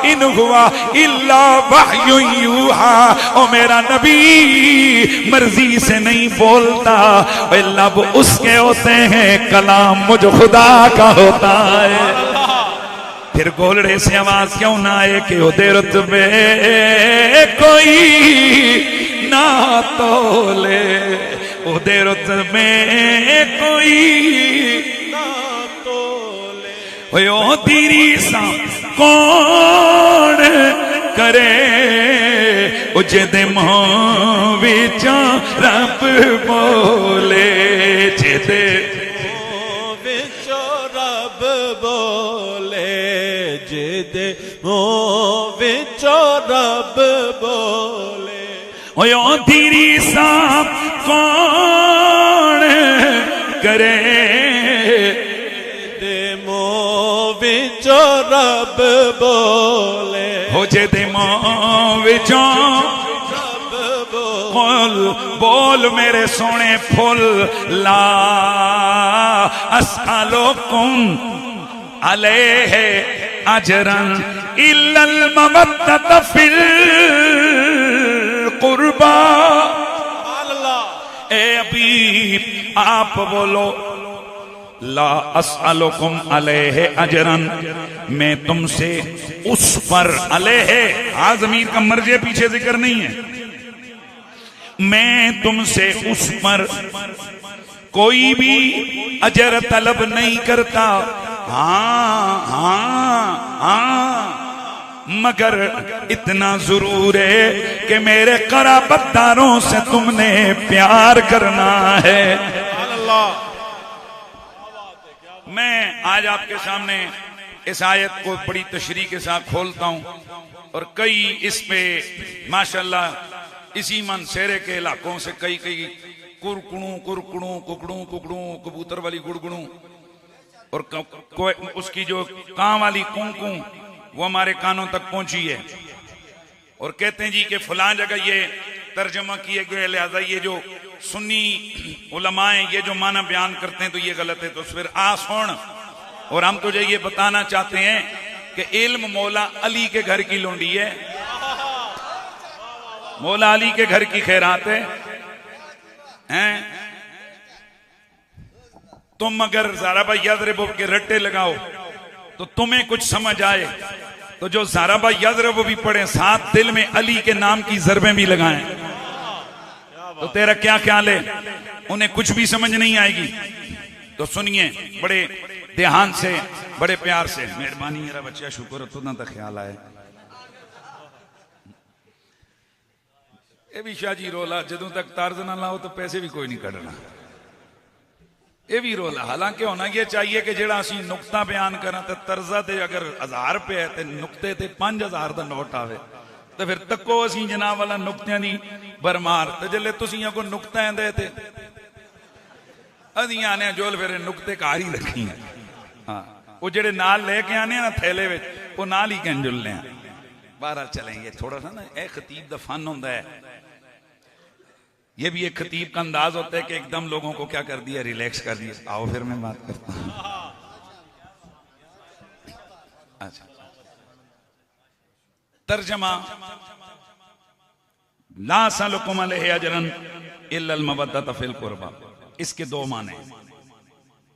Speaker 1: इन हुआ इल्ला वह्युन यूहा। ओ मेरा नबी मर्जी से नहीं बोलता, लब उसके होते हैं, कलाम मुझ खुदा का होता है। फिर गोलड़े से आवाज क्यों ना आए कि उधर रुतबे कोई ना तोले, उधर रुतबे कोई ना तोले, हो तेरी सा कौन करे, जेदे मुंह विचों रब बोले, जेदे
Speaker 2: मुंह विचों रब बोले, जेदे मुंह विचों रब बोले,
Speaker 1: ओ तेरी सा कौन करे,
Speaker 2: जेदे मुंह विचों रब बोले,
Speaker 1: हो जेदे मुंह विचों बोल बोल मेरे सोने फुल, ला अस्अलुकुम अलैहि अजरन इल्लल मवद्दत फिल कुर्बा। ए अभी आप बोलो, ला अस्अलुकुम अलैहि अजरन, मैं तुमसे उस पर, अलैहि आज़मीर का मर्जे पीछे जिक्र नहीं है, मैं तुमसे उस पर कोई भी अजर तलब नहीं करता, हाँ हाँ हाँ, मगर इतना जरूर है कि मेरे कराबतदारों से तुमने प्यार करना है। मैं आज आपके सामने इस आयत को बड़ी तशरीह के साथ खोलता हूं और कई इस पे माशाल्लाह इसी मनसेरे के इलाकों से कई कुरकुणू कुरकुणू कुकड़ू कुकड़ू कबूतर वाली गुड़गुड़ू और उसकी जो कां वाली कुंकू वो हमारे कानों तक पहुंची है और कहते हैं जी कि फलां जगह ये तर्जमा किए गए, लिहाजा ये जो सुन्नी उलमाए ये जो माना बयान करते हैं तो ये गलत है। तो फिर आ सुन, और हम तुझे ये बताना चाहते हैं कि इल्म मौला अली के घर की लोंडी है, मौला अली के घर की खैरात है। तुम अगर ज़ाराबा यज़रिब के रट्टे लगाओ तो तुम्हें कुछ समझ आए, तो जो ज़ाराबा यज़रिब भी पढ़े साथ दिल में अली के नाम की ज़रबें भी लगाएं, तो तेरा क्या ख्याल है, उन्हें कुछ भी समझ नहीं आएगी। तो सुनिए बड़े ध्यान से, बड़े प्यार से। मेहरबानी मेरा बच्चा, शुक्र तुदा तो ख्याल आए। ये भी शाजी रोला, जदों तक तर्ज ना लाओ तो पैसे भी कोई नहीं कटना। ये भी रोला, हालांकि होना ये चाहिए कि जेड़ा असी नुक्ता बयान करा तो तर्जा ते अगर 1000 रुपए है तो नुक्ते ते 5000 का नोट आवे तो फिर तको असी जनाब वाला नुक्तियां दी बरमार। तो जल्ले तुसी को नुक्ता आंदे ते अदियां आने जोल फिर नुक्ते कार ही रखी है। हाँ, वो जेड़े नाल लेके आने ना थैले में वो नाल ही कह जुलने बाहर चलेंगे। थोड़ा सा ना एक खतीब दा फन होता है, ये भी एक खतीब का अंदाज होता है कि एकदम लोगों को क्या कर दिया, रिलैक्स कर दिया। आओ फिर मैं बात करता हूं। अच्छा, तर्जमा ला सलकुम अलैहि अजरन इल्लल मवद्दत फिल कुर्बा, इसके दो माने।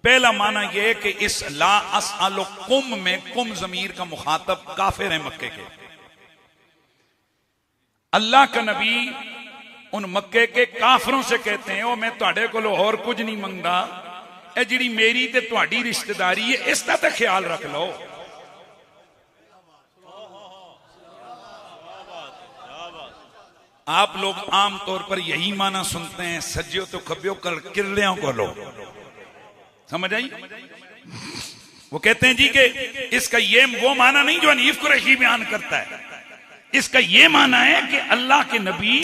Speaker 1: पहला माना यह कि इस ला असअलुकुम में कुम जमीर का मुखातब काफिर है मक्के के। अल्लाह का नबी उन मक्के के काफरों से कहते हैं, ओ मैं तुहाडे कोलों होर कुछ नहीं मंगदा, ए जिहड़ी मेरी ते तुहाडी रिश्तेदारी है इसका तो ख्याल रख लो। आप लोग आम तौर पर यही माना सुनते हैं, सज्जियों तो खब्बियों कर किरलियों को लो, समझ आई। वो कहते हैं जी कि इसका ये वो माना नहीं जो हनीफ कुरैशी बयान करता है, इसका ये माना है कि अल्लाह के नबी,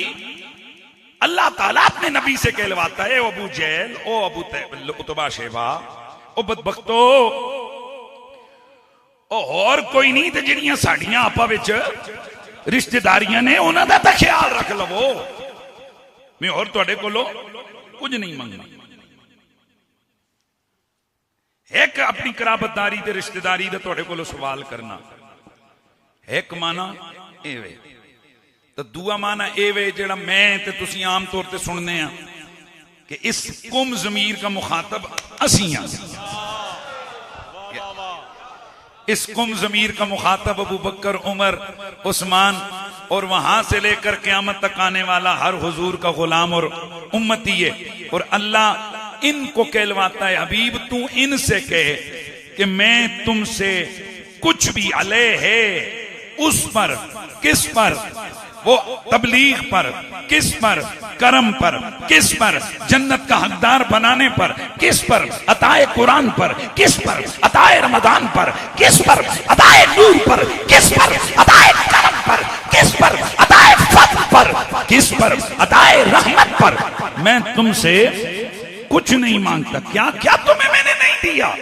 Speaker 1: अल्लाह ताला अपने नबी से कहलवाता है, ओ अबू जहल, ओ अबू उतबा शेबा, ओ बदबख्तो, ओ और कोई नहीं तो जिहड़ियां साडियां आपा विच रिश्तेदारियां ने उन्हां दा तां ख्याल रख लवो, मैं और तुहाडे कोलों कुछ नहीं मंगना। एक अपनी कराबतदारी ते रिश्तेदारी दा तुहाडे कोलों सवाल करना, एक माना एवे। तो दूआ माना ए वे जेड़ा मैं ते तुसी आम तौर ते सुनने आ कि इस कुम जमीर का मुखातब असी हां, इस कुम जमीर का मुखातब अबू बकर, उमर, उस्मान और वहां से लेकर क़यामत तक आने वाला हर हुजूर का गुलाम और उम्मती है। और अल्लाह इनको कहलवाता है, हबीब तू इनसे कहे कि मैं तुमसे कुछ भी अलह है उस पर, किस पर, वो तबलीग पर, किस पर, करम पर, किस पर, जन्नत का हकदार बनाने पर, किस पर, अताए कुरान पर, किस पर, अताए रमजान पर, किस पर, अताए नूर पर, किस पर, अताए करम पर, किस पर, अताए फतह पर, किस पर, अताए रहमत पर मैं तुमसे कुछ नहीं मांगता। क्या क्या तुम्हें मैंने नहीं दिया।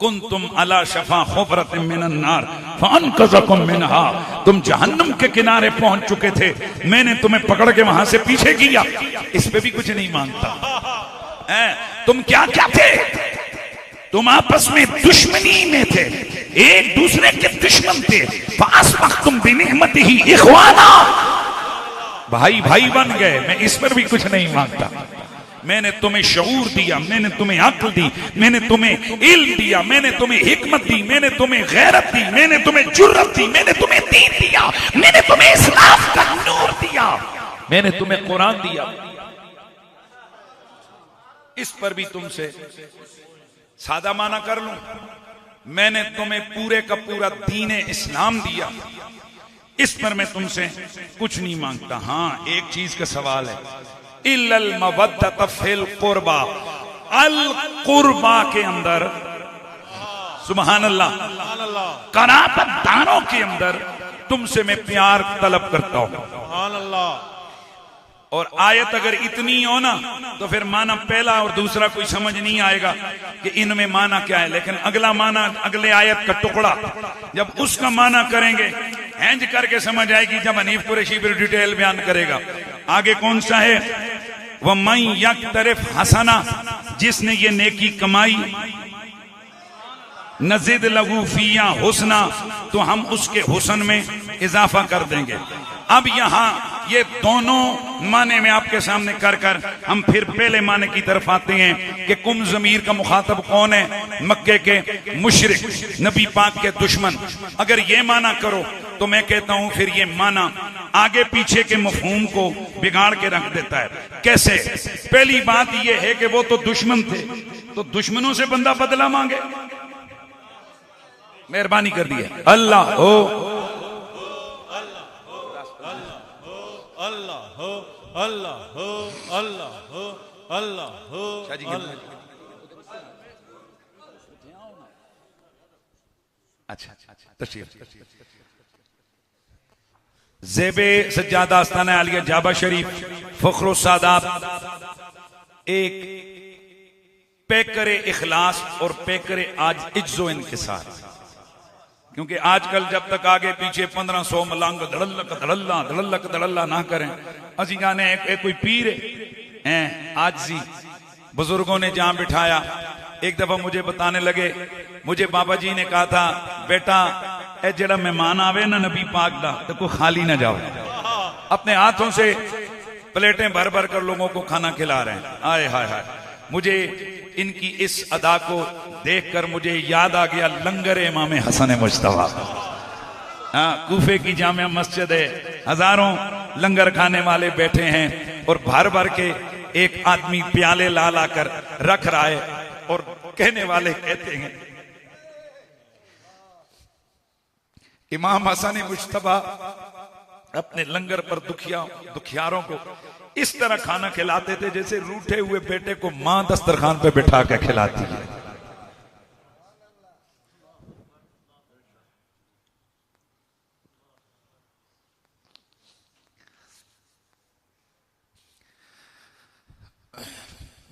Speaker 1: कुन तुम अला शफा खुफरत मिनन नार फअनकज़कुम मिनहा, तुम जहन्नम के किनारे पहुंच चुके थे, मैंने तुम्हें पकड़ के वहां से पीछे किया। इस पे भी कुछ नहीं मांगता। तुम क्या क्या थे, तुम आपस में दुश्मनी में थे, एक दूसरे के दुश्मन थे। फासबख्तुम बिनिअमतिही इख्वाना, भाई भाई बन गए। मैं इस पर भी कुछ नहीं मांगता। मैंने तुम्हें शऊर दिया, मैंने तुम्हें अक्ल दी, मैंने तुम्हें इल्म दिया, मैंने तुम्हें हिकमत दी, मैंने तुम्हें गैरत दी, मैंने तुम्हें जुर्रत दी, मैंने तुम्हें दीन दिया, मैंने तुम्हें इस्लाम का नूर दिया, मैंने तुम्हें कुरान दिया। इस पर भी तुमसे सादा माना कर लूं, मैंने तुम्हें पूरे का पूरा दीन इस्लाम दिया, इस पर मैं तुमसे कुछ नहीं मांगता। हाँ, एक चीज का सवाल है, इल्लल मवद्दत फिल कुर्बा, अल कुर्बा के अंदर, सुभान अल्लाह, कराबतदारों के अंदर तुमसे मैं प्यार तलब करता हूं।
Speaker 2: सुभान अल्लाह।
Speaker 1: और आयत अगर इतनी हो ना तो फिर माना पहला और दूसरा कोई समझ नहीं आएगा कि इनमें माना क्या है, लेकिन अगला माना, अगले आयत का टुकड़ा जब उसका माना करेंगे हैंज करके समझ आएगी जब हनीफ कुरैशी फिर डिटेल बयान करेगा। आगे कौन सा है, वह मई यक्तरिफ हसना, जिसने ये नेकी कमाई, नज़िद लहू फिया हुस्ना, तो हम उसके हुस्न में इजाफा कर देंगे। अब यहां ये दोनों माने में आपके सामने कर कर हम फिर पहले माने की तरफ आते हैं कि कुम ज़मीर का मुखातब कौन है, मक्के के मुशरिक, नबी पाक के दुश्मन। अगर ये माना करो तो मैं कहता हूं फिर ये माना आगे पीछे के मफहूम को बिगाड़ के रख देता है। कैसे? पहली बात यह है कि वो तो दुश्मन थे, तो दुश्मनों से बंदा बदला मांगे, मेहरबानी कर दी है। अल्लाह हो,
Speaker 2: अल्लाह हो, अल्लाह हो, अल्लाह हो, अल्लाह हो।
Speaker 1: अच्छा, तशरीफ ज़ेबे सज्जादा आस्ताना आलिया जाबा शरीफ फख्रुस सादात, एक पैकरे इखलास और पैकरे आज इज्जो इनकिसार। क्योंकि आजकल जब तक आगे पीछे 1500 मलंग धड़ल्लक धड़ल्ला धड़ल्लक धड़ल्ला ना करें, असी गाने एक कोई पीर हैं आज जी बुजुर्गों ने जहां बिठाया, एक दफा मुझे बताने लगे, मुझे बाबा जी ने कहा था, बेटा ए जड़ा मेहमान आवे ना नबी पाक दा तो कोई खाली ना जाओ, अपने हाथों से प्लेटें भर भर कर लोगों को खाना खिला रहे हैं। आए हाय हाय, मुझे इनकी इस अदा को देखकर मुझे याद आ गया लंगर इमाम हसन मुज्तबा। कूफे की जामिया मस्जिद है, हजारों लंगर खाने वाले बैठे हैं और भर भर के एक आदमी प्याले ला ला कर रख रहा है और कहने वाले कहते हैं इमाम हसन मुज्तबा अपने लंगर पर दुखियारों को इस तरह खाना खिलाते थे जैसे रूठे हुए बेटे को मां दस्तरखान पे बिठा कर खिलाती है।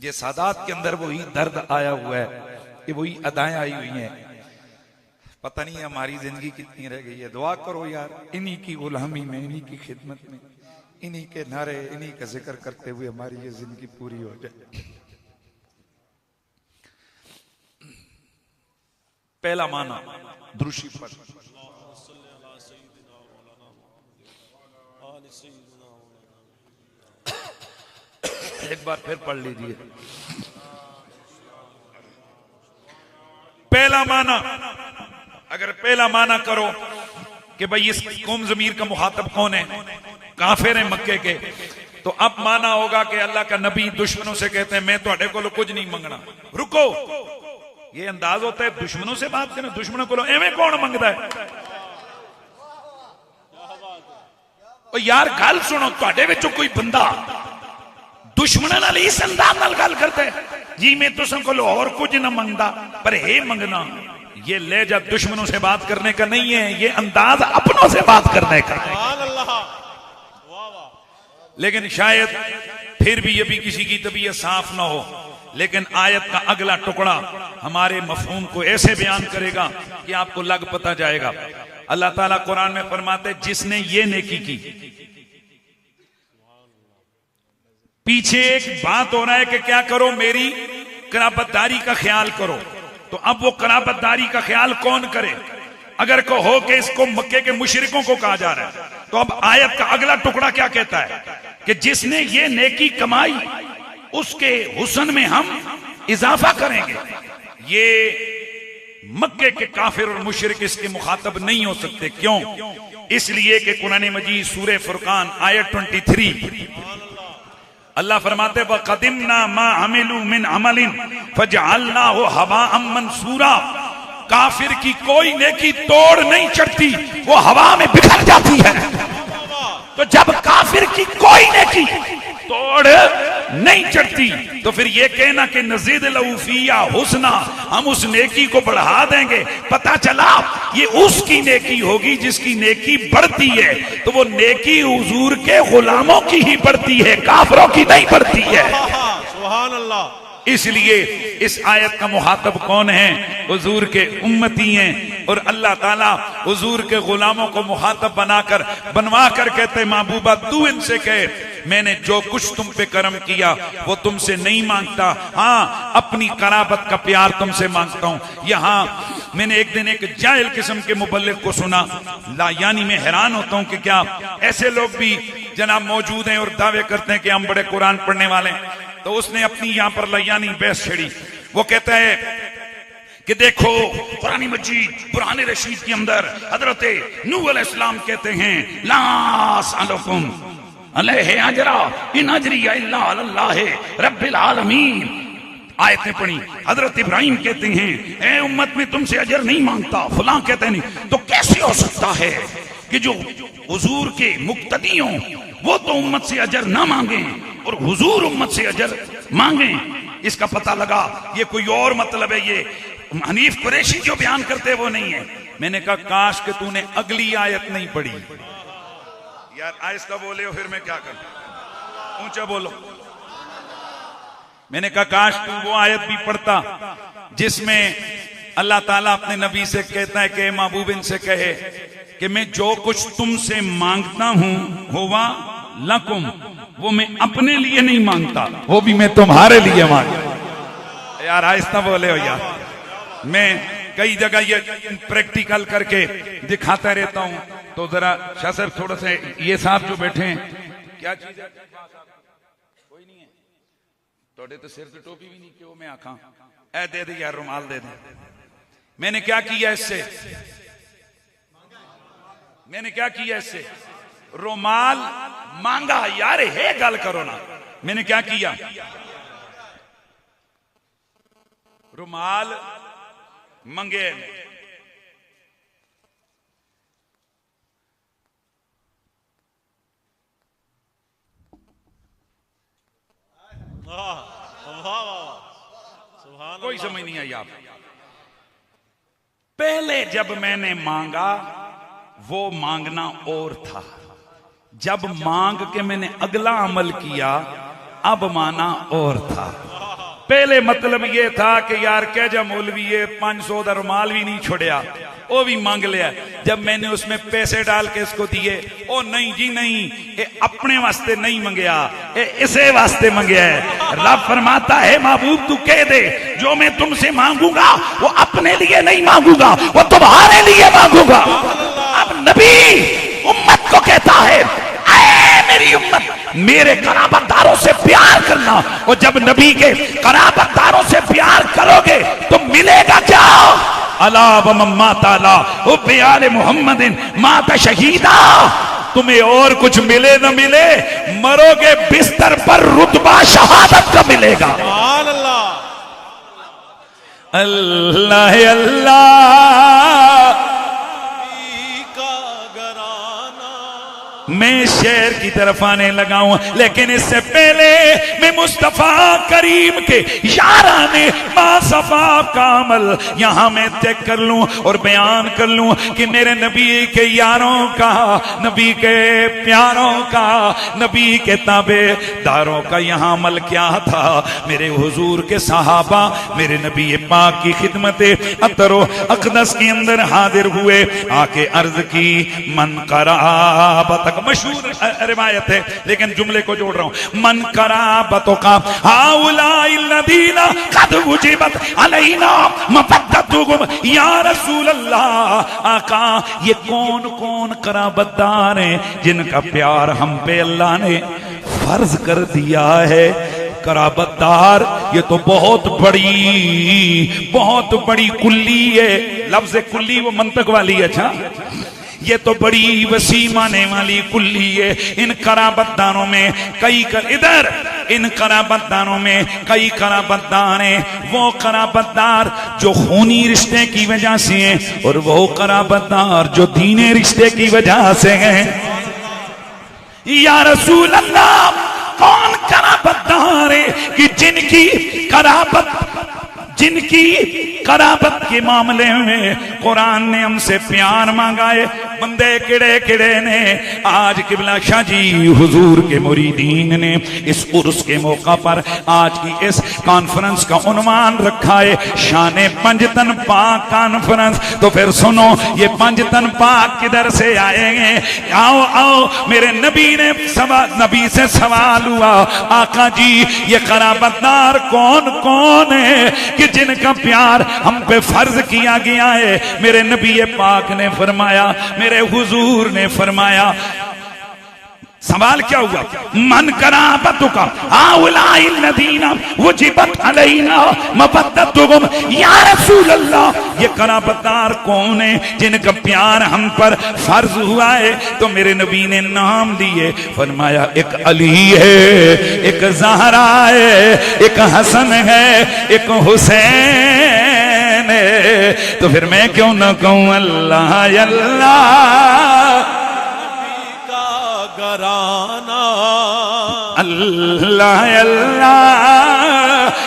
Speaker 1: ये सादात के अंदर वही दर्द आया हुआ है, ये वही अदाएं आई हुई हैं। पता नहीं हमारी जिंदगी कितनी रह गई है। दुआ करो यार, इन्हीं की गुलामी में, इन्हीं की खिदमत में, इन्हीं के नारे, इन्हीं का जिक्र करते हुए हमारी ये जिंदगी पूरी हो जाए। पहला माना द्रुशी पर, एक बार फिर पढ़ लीजिए। पहला माना, अगर पहला माना करो कि भाई इस कौम ज़मीर का मुखातब कौन है, काफिर है मक्के के, तो अब माना होगा कि अल्लाह का नबी दुश्मनों से कहते हैं मैं तुम्हारे को कुछ नहीं मंगना, रुको। ये अंदाज होता है दुश्मनों से बात करना, दुश्मनों को एवं कौन मंगता है। और यार गल सुनो, तुम्हारे विचों कोई बंदा दुश्मन नाल इस अंदाज नाल गल करता है जी मैं तुसां कोलों और कुछ ना मंगदा, पर हे मंगना। ये लहजा दुश्मनों से बात करने का नहीं है, ये अंदाज अपनों से बात करने का है। लेकिन शायद फिर भी ये भी किसी की तबीयत साफ ना हो, लेकिन आयत का अगला टुकड़ा हमारे मफहूम को ऐसे बयान करेगा कि आपको लग पता जाएगा। अल्लाह ताला कुरान में फरमाते जिसने ये नेकी की, पीछे एक बात हो रहा है कि क्या करो, मेरी कराबतदारी का ख्याल करो। तो अब वो कराबतदारी का ख्याल कौन करे? अगर कहो कि इसको मक्के के मुशरिकों को कहा जा रहा है, तो अब आयत का अगला टुकड़ा क्या कहता है कि जिसने ये नेकी कमाई उसके हुस्न में हम इजाफा करेंगे। ये मक्के के काफिर और मुशरिक इसके मुखातब नहीं हो सकते। क्यों? इसलिए कि कुरान मजीद सूरह फुरकान आयत 23 अल्लाह फरमाते वक़दिमना मा अमिलू मिन अमलिन फजअलनाहु हवाअम मंसूरा। काफिर की कोई नेकी तोड़ नहीं चढ़ती, वो हवा में बिखर जाती है। तो जब काफिर की कोई नेकी तोड़ नहीं चढ़ती तो फिर ये कहना कि नज़ीद लऊफिया हुस्ना, हम उस नेकी को बढ़ा देंगे, पता चला ये उसकी नेकी होगी जिसकी नेकी बढ़ती है। तो वो नेकी हुजूर के गुलामों की ही बढ़ती है, काफिरों की नहीं बढ़ती है।
Speaker 2: सुभान अल्लाह।
Speaker 1: इसलिए इस आयत का मुहातब कौन है? हुजूर के उम्मती हैं। और अल्लाह ताला हुजूर के गुलामों को मुहातब बनवा कर कहते महबूबा तू इनसे कहे मैंने जो कुछ तुम पे करम किया वो तुमसे नहीं मांगता, हाँ अपनी कराबत का प्यार तुमसे मांगता हूं। यहाँ मैंने एक दिन एक जाहिल किस्म के मुबल्लिग को सुना, यानी मैं हैरान होता हूं कि क्या ऐसे लोग भी जनाब मौजूद हैं और दावे करते हैं कि हम बड़े कुरान पढ़ने वाले हैं। तो उसने अपनी यहां पर लयानी बहस छेड़ी। वो कहता है कि देखो कुरान मजीद कुरान रशीद के अंदर हजरत नूह अलैहिस्सलाम कहते हैं ला असअलुकुम अलैहि अजरा इन अजरिया इल्ला अल्लाह रब्बिल आलमीन। आयतें पढ़ी। हजरत इब्राहिम कहते हैं ए उम्मत में तुमसे अजर नहीं मांगता, फलां कहते नहीं। तो कैसे हो सकता है कि जो हुजूर के मुक्तदी हों वो तो उम्मत से अजर ना मांगे और हुजूर उम्मत से अजर मांगे? इसका पता लगा ये कोई और मतलब है, ये हनीफ कुरैशी जो बयान करते वो नहीं है। मैंने कहा काश कि तूने अगली आयत नहीं पढ़ी। यार आहिस्ता बोले हो फिर मैं क्या करूं, ऊंचा बोलो। मैंने कहा काश तू वो आयत भी पढ़ता जिसमें अल्लाह ताला अपने नबी से कहता है कि महबूब इनसे कहे कि मैं जो कुछ तुमसे मांगता हूं हुआ लकुम, वो मैं अपने लिए नहीं मांगता, वो भी मैं तुम्हारे लिए मांगता। यार आहिस्ता बोले हो यार। मैं कई जगह ये प्रैक्टिकल करके दिखाता रहता हूं। तो जरा शाह साहब थोड़ा सा ये साहब जो बैठे हैं क्या चीज है? कोई नहीं है थोड़े तो सिर से टोपी भी नहीं कि वो मैं आखा ऐ दे दे यार रुमाल दे दे। मैंने क्या किया इससे? मैंने क्या किया इससे? रुमाल मांगा। यार है गल करो ना। मैंने क्या किया? रुमाल मंगे। कोई समझ नहीं आई आप। पहले जब मैंने मांगा वो मांगना और था, जब मांग के मैंने अगला अमल किया अब माना और था। पहले मतलब ये था कि यार कह जा मौलवी ये 500 का रुमाल भी नहीं छोड़िया, वो भी मांग लिया। जब मैंने उसमें पैसे डाल के इसको दिए, ओ नहीं जी नहीं, ये अपने वास्ते नहीं मंगया, ये इसे वास्ते मंगया है। रब फरमाता है महबूब तू कह दे जो मैं तुमसे मांगूंगा वो अपने लिए नहीं मांगूंगा, वो तुम्हारे लिए मांगूंगा। अब नबी उम्मत को कहता है मेरी उम्मत मेरे कराबतदारों से प्यार करना, और जब नबी के कराबतदारों से प्यार करोगे तो मिलेगा क्या? अला वम्मा ताला उब्बियाल मुहम्मदिन माता शहीदा। तुम्हें और कुछ मिले न मिले, मरोगे बिस्तर पर रुतबा शहादत का मिलेगा। अल्लाह अल्लाह। मैं शेर की तरफ आने लगा हूं, लेकिन इससे पहले मैं मुस्तफा करीम के याराने मासफा का अमल यहां मैं तय कर लूं और बयान कर लूं कि मेरे नबी के यारों का, नबी के प्यारों का, नबी के ताबेदारों का यहां अमल क्या था। मेरे हुजूर के सहाबा मेरे नबी पाक की खिदमत अतरो अकदस के अंदर हाजिर हुए, आके अर्ज की मन कराबत, मशहूर रिवायत है लेकिन जुमले को जोड़ रहा हूं। मन कराबतों का हाउलाइल्लदीना कद वुजिबत अलैना मफद्दतुहुम या रसूल अल्लाह। आका ये कौन कौन कराबतदार हैं जिनका प्यार हम पे अल्लाह ने फर्ज कर दिया है। कराबतदार ये तो बहुत बड़ी कुल्ली है। लफ्ज कुल्ली वो मंतक वाली है। अच्छा ये तो बड़ी वसी माने वाली कुल्ली है। इन कराबतदारों में इधर इन कराबतदारों में कई कराबतदार हैं। वो कराबतदार जो खूनी रिश्ते की वजह से हैं और वो कराबतदार जो दीने रिश्ते की वजह से हैं। या रसूल अल्लाह, कौन कराबतदार है कि जिनकी कराबत के मामले में कुरान ने हमसे प्यार मांगा है। बंदे किड़े किड़े ने आज किबला शाह जी हुजूर के मुरीदीन ने इस उर्स के मौका पर आज की इस कॉन्फ्रेंस का उन्वान रखा है शान पंजतन पाक कॉन्फ्रेंस। तो फिर सुनो, ये पंजतन पाक किधर से आएंगे? आओ आओ, मेरे नबी से सवाल हुआ, आका जी ये कराबतदार कौन कौन है कि जिनका प्यार हम पे फर्ज किया गया है? मेरे नबी पाक ने फरमाया, मेरे हुजूर ने फरमाया, सवाल क्या हुआ? मन कराबतुका आउलाइल नदीना वजिबत अलैना मबद्दतुहुम। या रसूल अल्लाह, ये कराबतदार कौन है जिनका प्यार हम पर फर्ज हुआ है? तो मेरे नबी ने नाम दिए, फरमाया एक अली है, एक ज़हरा है, एक हसन है, एक हुसैन है। तो फिर मैं क्यों न कहूं अल्लाह अल्लाह
Speaker 2: घराना,
Speaker 1: अल्लाह अल्लाह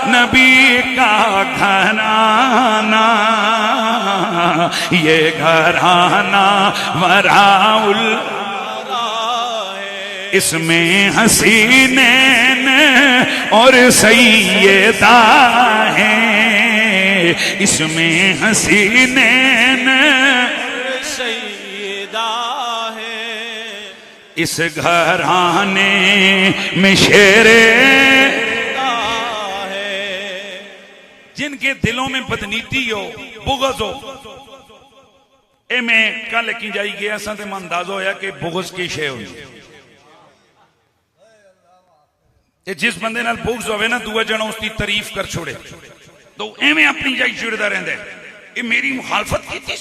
Speaker 1: नबी का घराना, ये घराना वराउल इसमें हसीनैन और सैयदा है, इसमें हसीनैन
Speaker 2: सैयदा है।
Speaker 1: इस घराने में शेरे
Speaker 2: है,
Speaker 1: जिनके दिलों में बदनीति हो, बुग़्ज़ हो। ए मैं कल की जाई गया सा ते मैं अंदाजा होया कि बुग़्ज़ की शे हुई। जिस बंदे नाल बुग़्ज़ होवे ना, दूआ जना उसकी तारीफ कर छोड़े तो एवें अपनी जाई चिड़दा रहिंदा है, ये मेरी मुखालफत की थी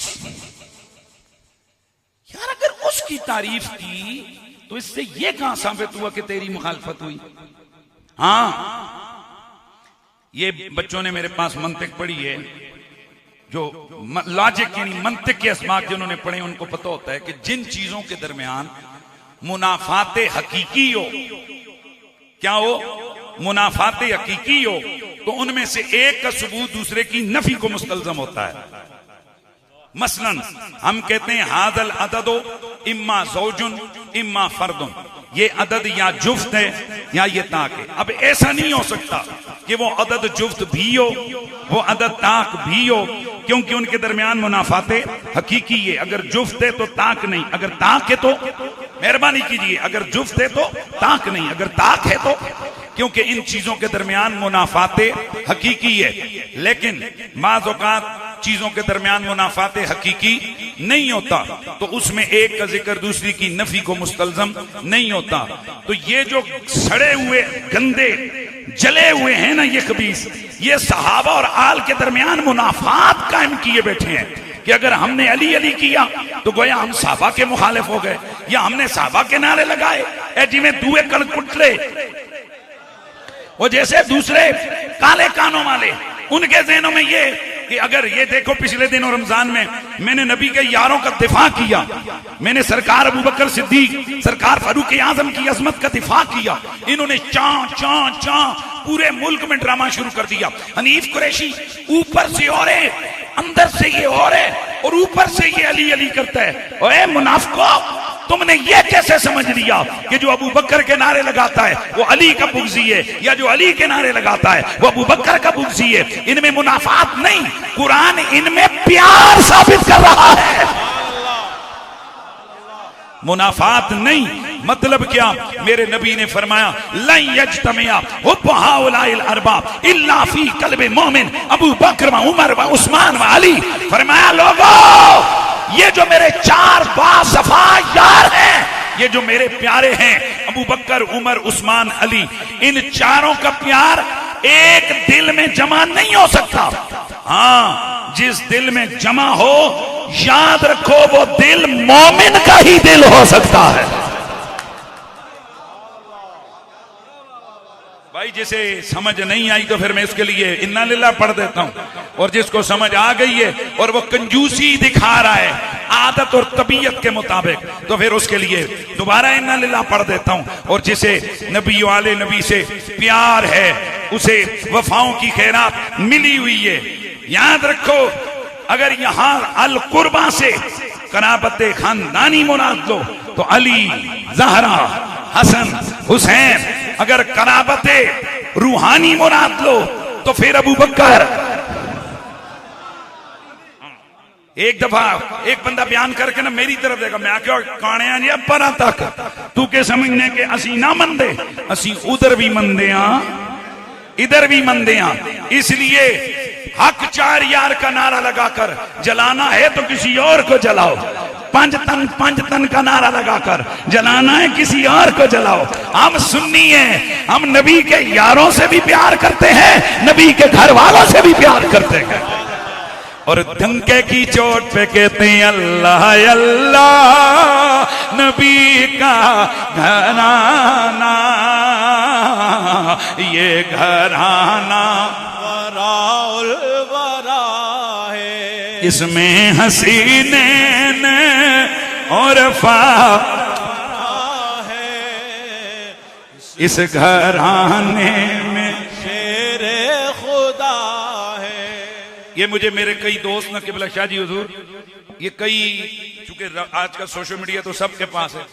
Speaker 1: यार। अगर उसकी तारीफ की तो इससे ये कहां साबित हुआ कि तेरी मुखालफत हुई? हाँ, ये बच्चों ने मेरे पास मंतिक पढ़ी है, जो लॉजिक यानी मंतिक के अस्माक जिन्होंने पढ़े उनको पता होता है कि जिन चीजों के दरमियान मुनाफाते हकीकी हो, क्या हो? मुनाफाते हकीकी हो, तो उनमें से एक का सबूत दूसरे की नफी को मुस्तलजम होता है। मसलन हम कहते हैं हादल अददो इम्मा ज़ौजुन इम्मा फर्दुन, ये अदद या जुफ्त है या ये ताक है। अब ऐसा नहीं हो सकता कि वो अदद जुफ्त भी हो, वो अदद ताक भी हो, क्योंकि उनके दरमियान मुनाफाते हकीकी है। अगर जुफ्त है तो ताक नहीं, अगर ताक है तो मेहरबानी कीजिए, अगर जुफ्त है तो ताक नहीं, अगर ताक है तो, क्योंकि इन चीजों के दरमियान मुनाफाते हकीकी है। लेकिन माज़ औक़ात चीजों के दरमियान मुनाफाते हकीकी नहीं होता, तो उसमें एक का जिक्र दूसरी की नफी को मुस्तलजम नहीं होता। तो ये जो सड़े हुए गंदे जले हुए हैं ना ये खबीस, ये सहाबा और आल के दरमियान मुनाफात कायम किए बैठे हैं कि अगर हमने अली अली किया तो गोया हम साहबा के मुखालिफ हो गए, या हमने साहबा के नारे लगाए जिमें दुए कल कुटले, वो जैसे दूसरे काले कानों वाले, उनके ज़हनों में ये कि अगर ये देखो पिछले दिनों रमजान में मैंने नबी के यारों का दिफा किया, मैंने सरकार अबू बकर सिद्दीक, सरकार फारूक आजम की अजमत का दिफा किया, इन्होंने चा पूरे मुल्क में ड्रामा शुरू कर दिया। हनीफ कुरैशी ऊपर से और है, अंदर से ये और है, और ऊपर से ये अली अली करता है। ओए मुनाफिको, तुमने ये कैसे समझ लिया कि जो अबू बकर के नारे लगाता है वो अली का बुग़्ज़ी है, या जो अली के नारे लगाता है वो अबू बकर का बुग़्ज़ी है? इनमें मुनाफात नहीं, कुरान इनमें प्यार साबित कर रहा है, मुनाफात नहीं। मतलब क्या? मेरे नबी ने फरमाया लन यज्तमिया हुब्बुहाउलाइल अरबाब इल्ला फी क़ल्बि मोमिन अबू बकर व उमर व उस्मान व अली। फरमाया लोगों, ये जो मेरे चार बासफा यार हैं, ये जो मेरे प्यारे हैं अबू बकर उमर उस्मान अली, इन चारों का प्यार एक दिल में जमा नहीं हो सकता। हाँ, जिस दिल में जमा हो याद रखो वो दिल मोमिन का ही दिल हो सकता है। भाई जिसे समझ नहीं आई तो फिर मैं उसके लिए इन्ना लिल्लाह पढ़ देता हूं, और जिसको समझ आ गई है और वो कंजूसी दिखा रहा है आदत और तबीयत के मुताबिक, तो फिर उसके लिए दोबारा इन्ना लिल्लाह पढ़ देता हूं। और जिसे नबी वाले नबी से प्यार है, उसे वफाओं की खैरात मिली हुई है। याद रखो, अगर यहां अल कुर्बा से कराबत खानदानी मुराद लो तो अली, जहरा, हसन, हुसैन। अगर कराबते रूहानी मुराद लो तो फिर अबू बकर। एक दफा एक बंदा बयान करके ना मेरी तरफ देखा, मैं क्या काने जी परा तक तू के समझने के असी ना मंदे, असी उधर भी मंदे हाँ इधर भी मंदे हाँ। इसलिए हक चार यार का नारा लगाकर जलाना है तो किसी और को जलाओ, पंज तन का नारा लगाकर जलाना है किसी और को जलाओ। हम सुन्नी हैं, हम नबी के यारों से भी प्यार करते हैं, नबी के घर वालों से भी प्यार करते हैं। और डंके की चोट पे कहते हैं अल्लाह अल्लाह नबी का घराना, ये घराना
Speaker 2: वराउल वरा है,
Speaker 1: इसमें हसीनैन और फा
Speaker 2: है,
Speaker 1: इस घराने में
Speaker 2: शेरे खुदा है।
Speaker 1: ये मुझे मेरे कई दोस्त न किबला शाह जी हुजूर, ये कई, चूंकि आज का सोशल मीडिया तो सबके पास है,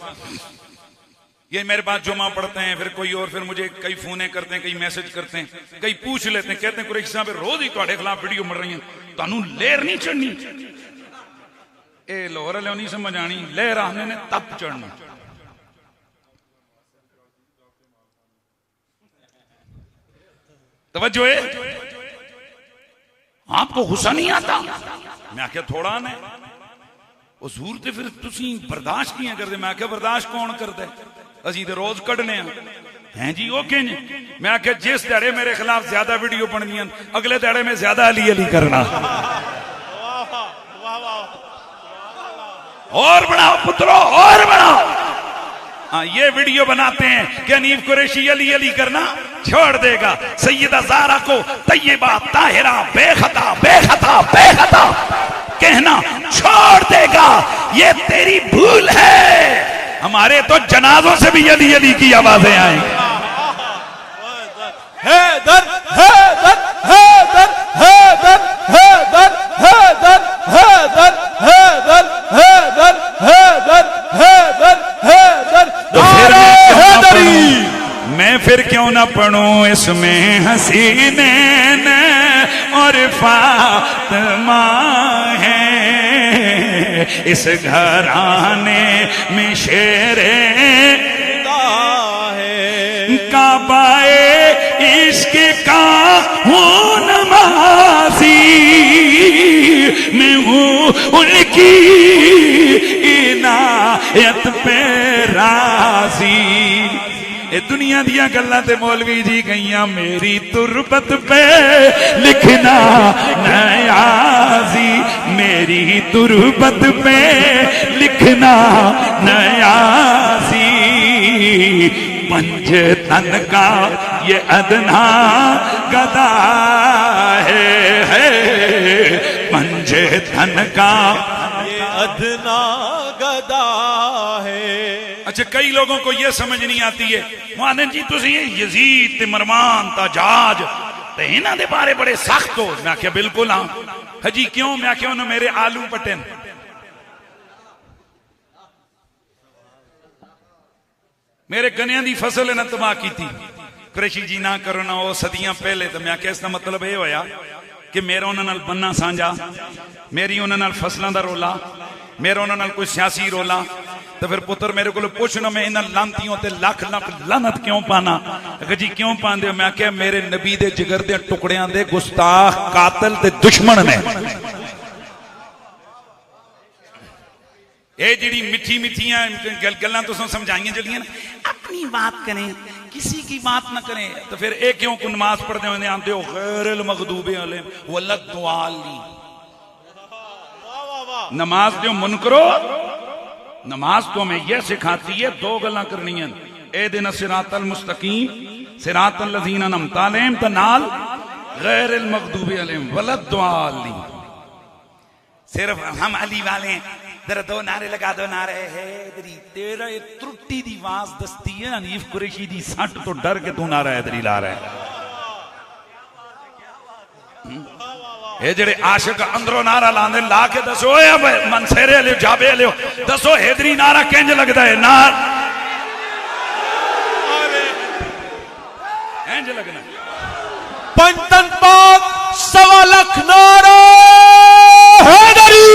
Speaker 1: ये मेरे पास जुमा पढ़ते हैं, फिर कोई और, फिर मुझे कई फोने करते हैं, कई मैसेज करते हैं, कई पूछ लेते हैं, कहते हैं कुरैशी साहब रोज ही तुम्हारे खिलाफ वीडियो मर रही है, तानू लेर नहीं चढ़नी। ए लाहौर वाले नहीं समझ आनी, लेर आने ने तप चढ़ना। तवज्जो है, आपको गुस्सा नहीं आता? मैं क्या थोड़ा ने हुजूर ते फिर तुसी बर्दाश्त किया करते? मैं क्या बर्दाश्त कौन करता है, असी तो रोज कढ़ने हैं जी। ओके जी, मैं आख्या जिस ध्याड़े मेरे खिलाफ ज्यादा वीडियो बनदियां अगले ध्याड़े में ज्यादा अली अली करना। और बनाओ पुत्रों और बनाओ। हाँ, ये वीडियो बनाते हैं कि अनीफ कुरैशी अली अली करना छोड़ देगा, सैयदा ज़हरा को तैयबा ताहिरा बेखता बेखता बेखता कहना छोड़ देगा। ये तेरी भूल है। हमारे तो जनाजों से भी अली अली की आवाजें आई।
Speaker 2: हैदर हैदर हैदर हैदर हैदर हैदर हैदर हैदर हैदर हैदर हैदर हैदर।
Speaker 1: मैं फिर क्यों ना पढ़ूं इसमें हसीनैन और फातिमा है, इस घराने में शेरे है, काबाए इश्क का हूँ नमाजी, मैं हूँ उनकी इनायत पे राजी। ये दुनिया दिया गल्लां ते मौलवी जी गईयां, मेरी तुरबत पे लिखना नयाजी, मेरी तुरबत पे लिखना नयाजी। पंज तन का ये अदना गदा है, पंज तन का
Speaker 2: ये अदना गदा है।
Speaker 1: अच्छा, कई लोगों को यह समझ नहीं आती है, मोहन जी तुसी यजीद ते मरवान ताजाज ते इन्हां दे बारे बड़े सख्त हो। मैं आख्या बिल्कुल हाँ। हजी क्यों? मैं आख्या उन्होंने मेरे आलू पटे न। मेरे गन्नियां दी फसल इन्हां तबाह की थी। कुरैशी जी ना करो ना, वो सदियां पहले। तो मैं आख्या इसका मतलब यह होया कि मेरा उन्हां नाल बन्ना सांझा, मेरी उन्हां नाल फसलां दा रोला, मेरा उन्हां नाल कोई सियासी रोला। तो फिर पुत्र मेरे को पूछना, मैं इन्हां लानतियों ते लख लख लानत क्यों पाना? अगर जी क्यों पांदे? मैं क्या मेरे नबी दे जिगर दे टुकड़ियां दे गुस्ताख कातल ते दुश्मन ने। ये जी मिठी मिठियां गल्लां तुसां समझाइयां जलियां ना, अपनी बात करें किसी की बात ना करें। तो फिर एक क्यों को नमाज पढ़ते हुए आते हो गैरुल मगदूबे अलैहिम वलद्दालिन। नमाज जो मुन करो, नमाज तो हमें यह सिखाती है दो गल्लां करनियां, ए दिन सिरातल मुस्तकीम सिरातल लज़ीना अनअमता अलैहिम ते नाल गैरिल मग़दूबी अलैहिम वलद्दालिन। सिर्फ हम अली वाले हैं, जरा दो नारे लगा दो, नारे हैदरी। तेरा ये त्रुटि दी आवाज दसती है हनीफ कुरैशी दी सट तो डर के तू नारा हैदरी ला रहा है। ये जेड़े आशिक अंदरों नारा लांदे ला के दसो, मनसेरे लियो जाबे लियो दसो हैदरी नारा किंज लगदा है? नार इंज लगना।
Speaker 2: पंचतन पाक 1.25 लाख नारा हैदरी।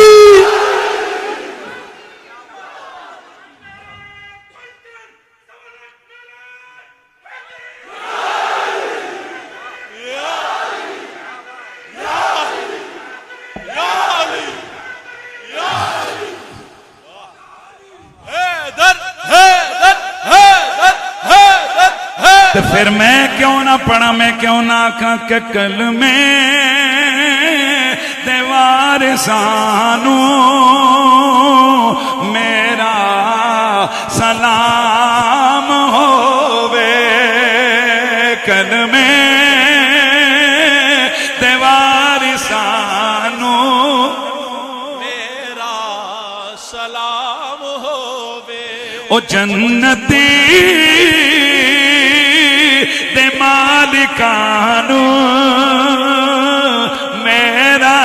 Speaker 1: तो फिर मैं क्यों ना पढ़ा, मैं क्यों ना आखा के कल में देवार सानू मेरा सलाम होवे, कल में देवार सानू
Speaker 2: मेरा सलाम होवे।
Speaker 1: ओ जन्नती दे मालिकानू मेरा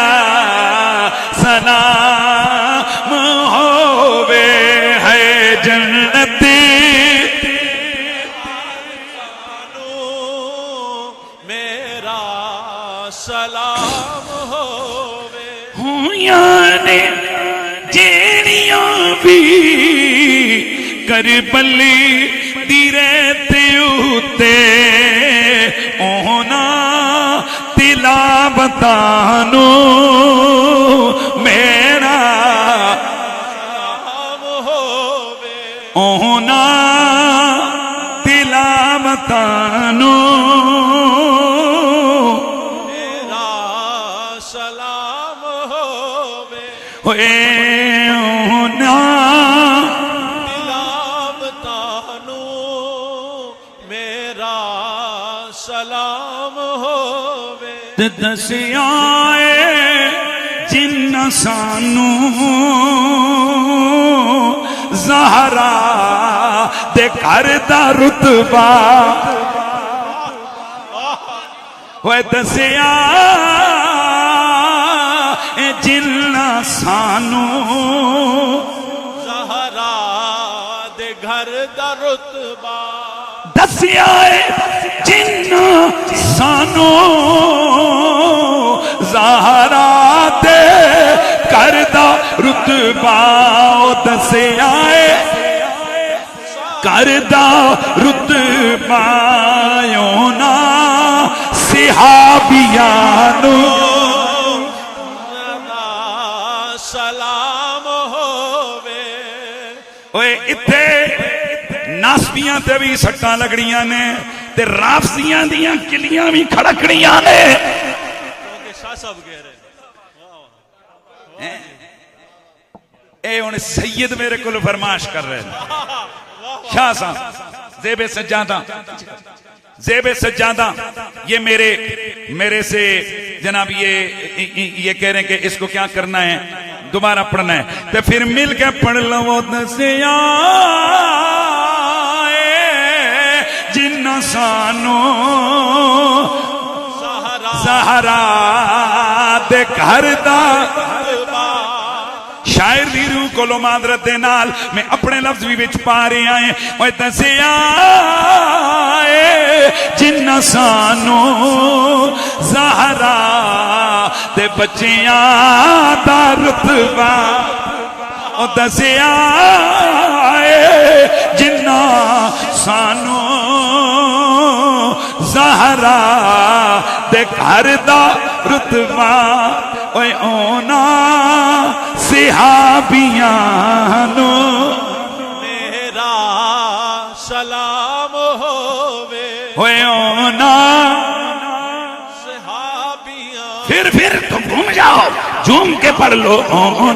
Speaker 1: सलाम होवे, है जन्नती
Speaker 2: मेरा सलाम होवे।
Speaker 1: हुयाने जेड़ियां भी करबली दीरे ते उते ओना तिलावतानू मेरा
Speaker 2: सलाम होवे।
Speaker 1: ओना तिलावतानू
Speaker 2: मेरा सलाम होवे।
Speaker 1: होए ओना
Speaker 2: सलाम होवे।
Speaker 1: दसियाए जिन्ना सानू ज़हरा दे घर दा रुतबा, होए दसिया जिन्ना सानू
Speaker 2: ज़हरा दे घर दा रुतबा,
Speaker 1: दसिया जिन्ना सानू ज़हरा दे घर दा रुतबा, दसिया घर दा रुतबा ना सिहाबियानू
Speaker 2: सलाम होवे।
Speaker 1: ओए इत्थे नासबियां ते भी सट्टां लगड़ियां ने ते राफसियां दियां किलियां भी खड़कड़ियां ने।
Speaker 2: शाह साहब कह रहे
Speaker 1: ए हुण सैयद मेरे को फरमाश कर रहे हैं, शाह साहब ज़ेबे सज्जादा, ज़ेबे सज्जादा ये मेरे से जनाब ये कह रहे हैं कि इसको क्या करना है, दोबारा पढ़ना है, तो फिर मिल के पढ़ लो। दसिया जिन्ना सानू ज़हरा दे घर दा, शायर दी रूह कोलो मादरत दे नाल मैं अपने लफ्ज भी विच पा रहा है। ओए दसिया जिन्ना सानू ज़हरा दे बच्चियां दा रुतबा, ओ दसिया जिन्ना सानू ज़हरा दे घर दा रुतबा, ओए ओना सिहाबियानू
Speaker 2: मेरा सलाम होवे।
Speaker 1: ओए ओना
Speaker 2: सहाबियां
Speaker 1: फिर तुम घूम जाओ। झूम के पढ़ लो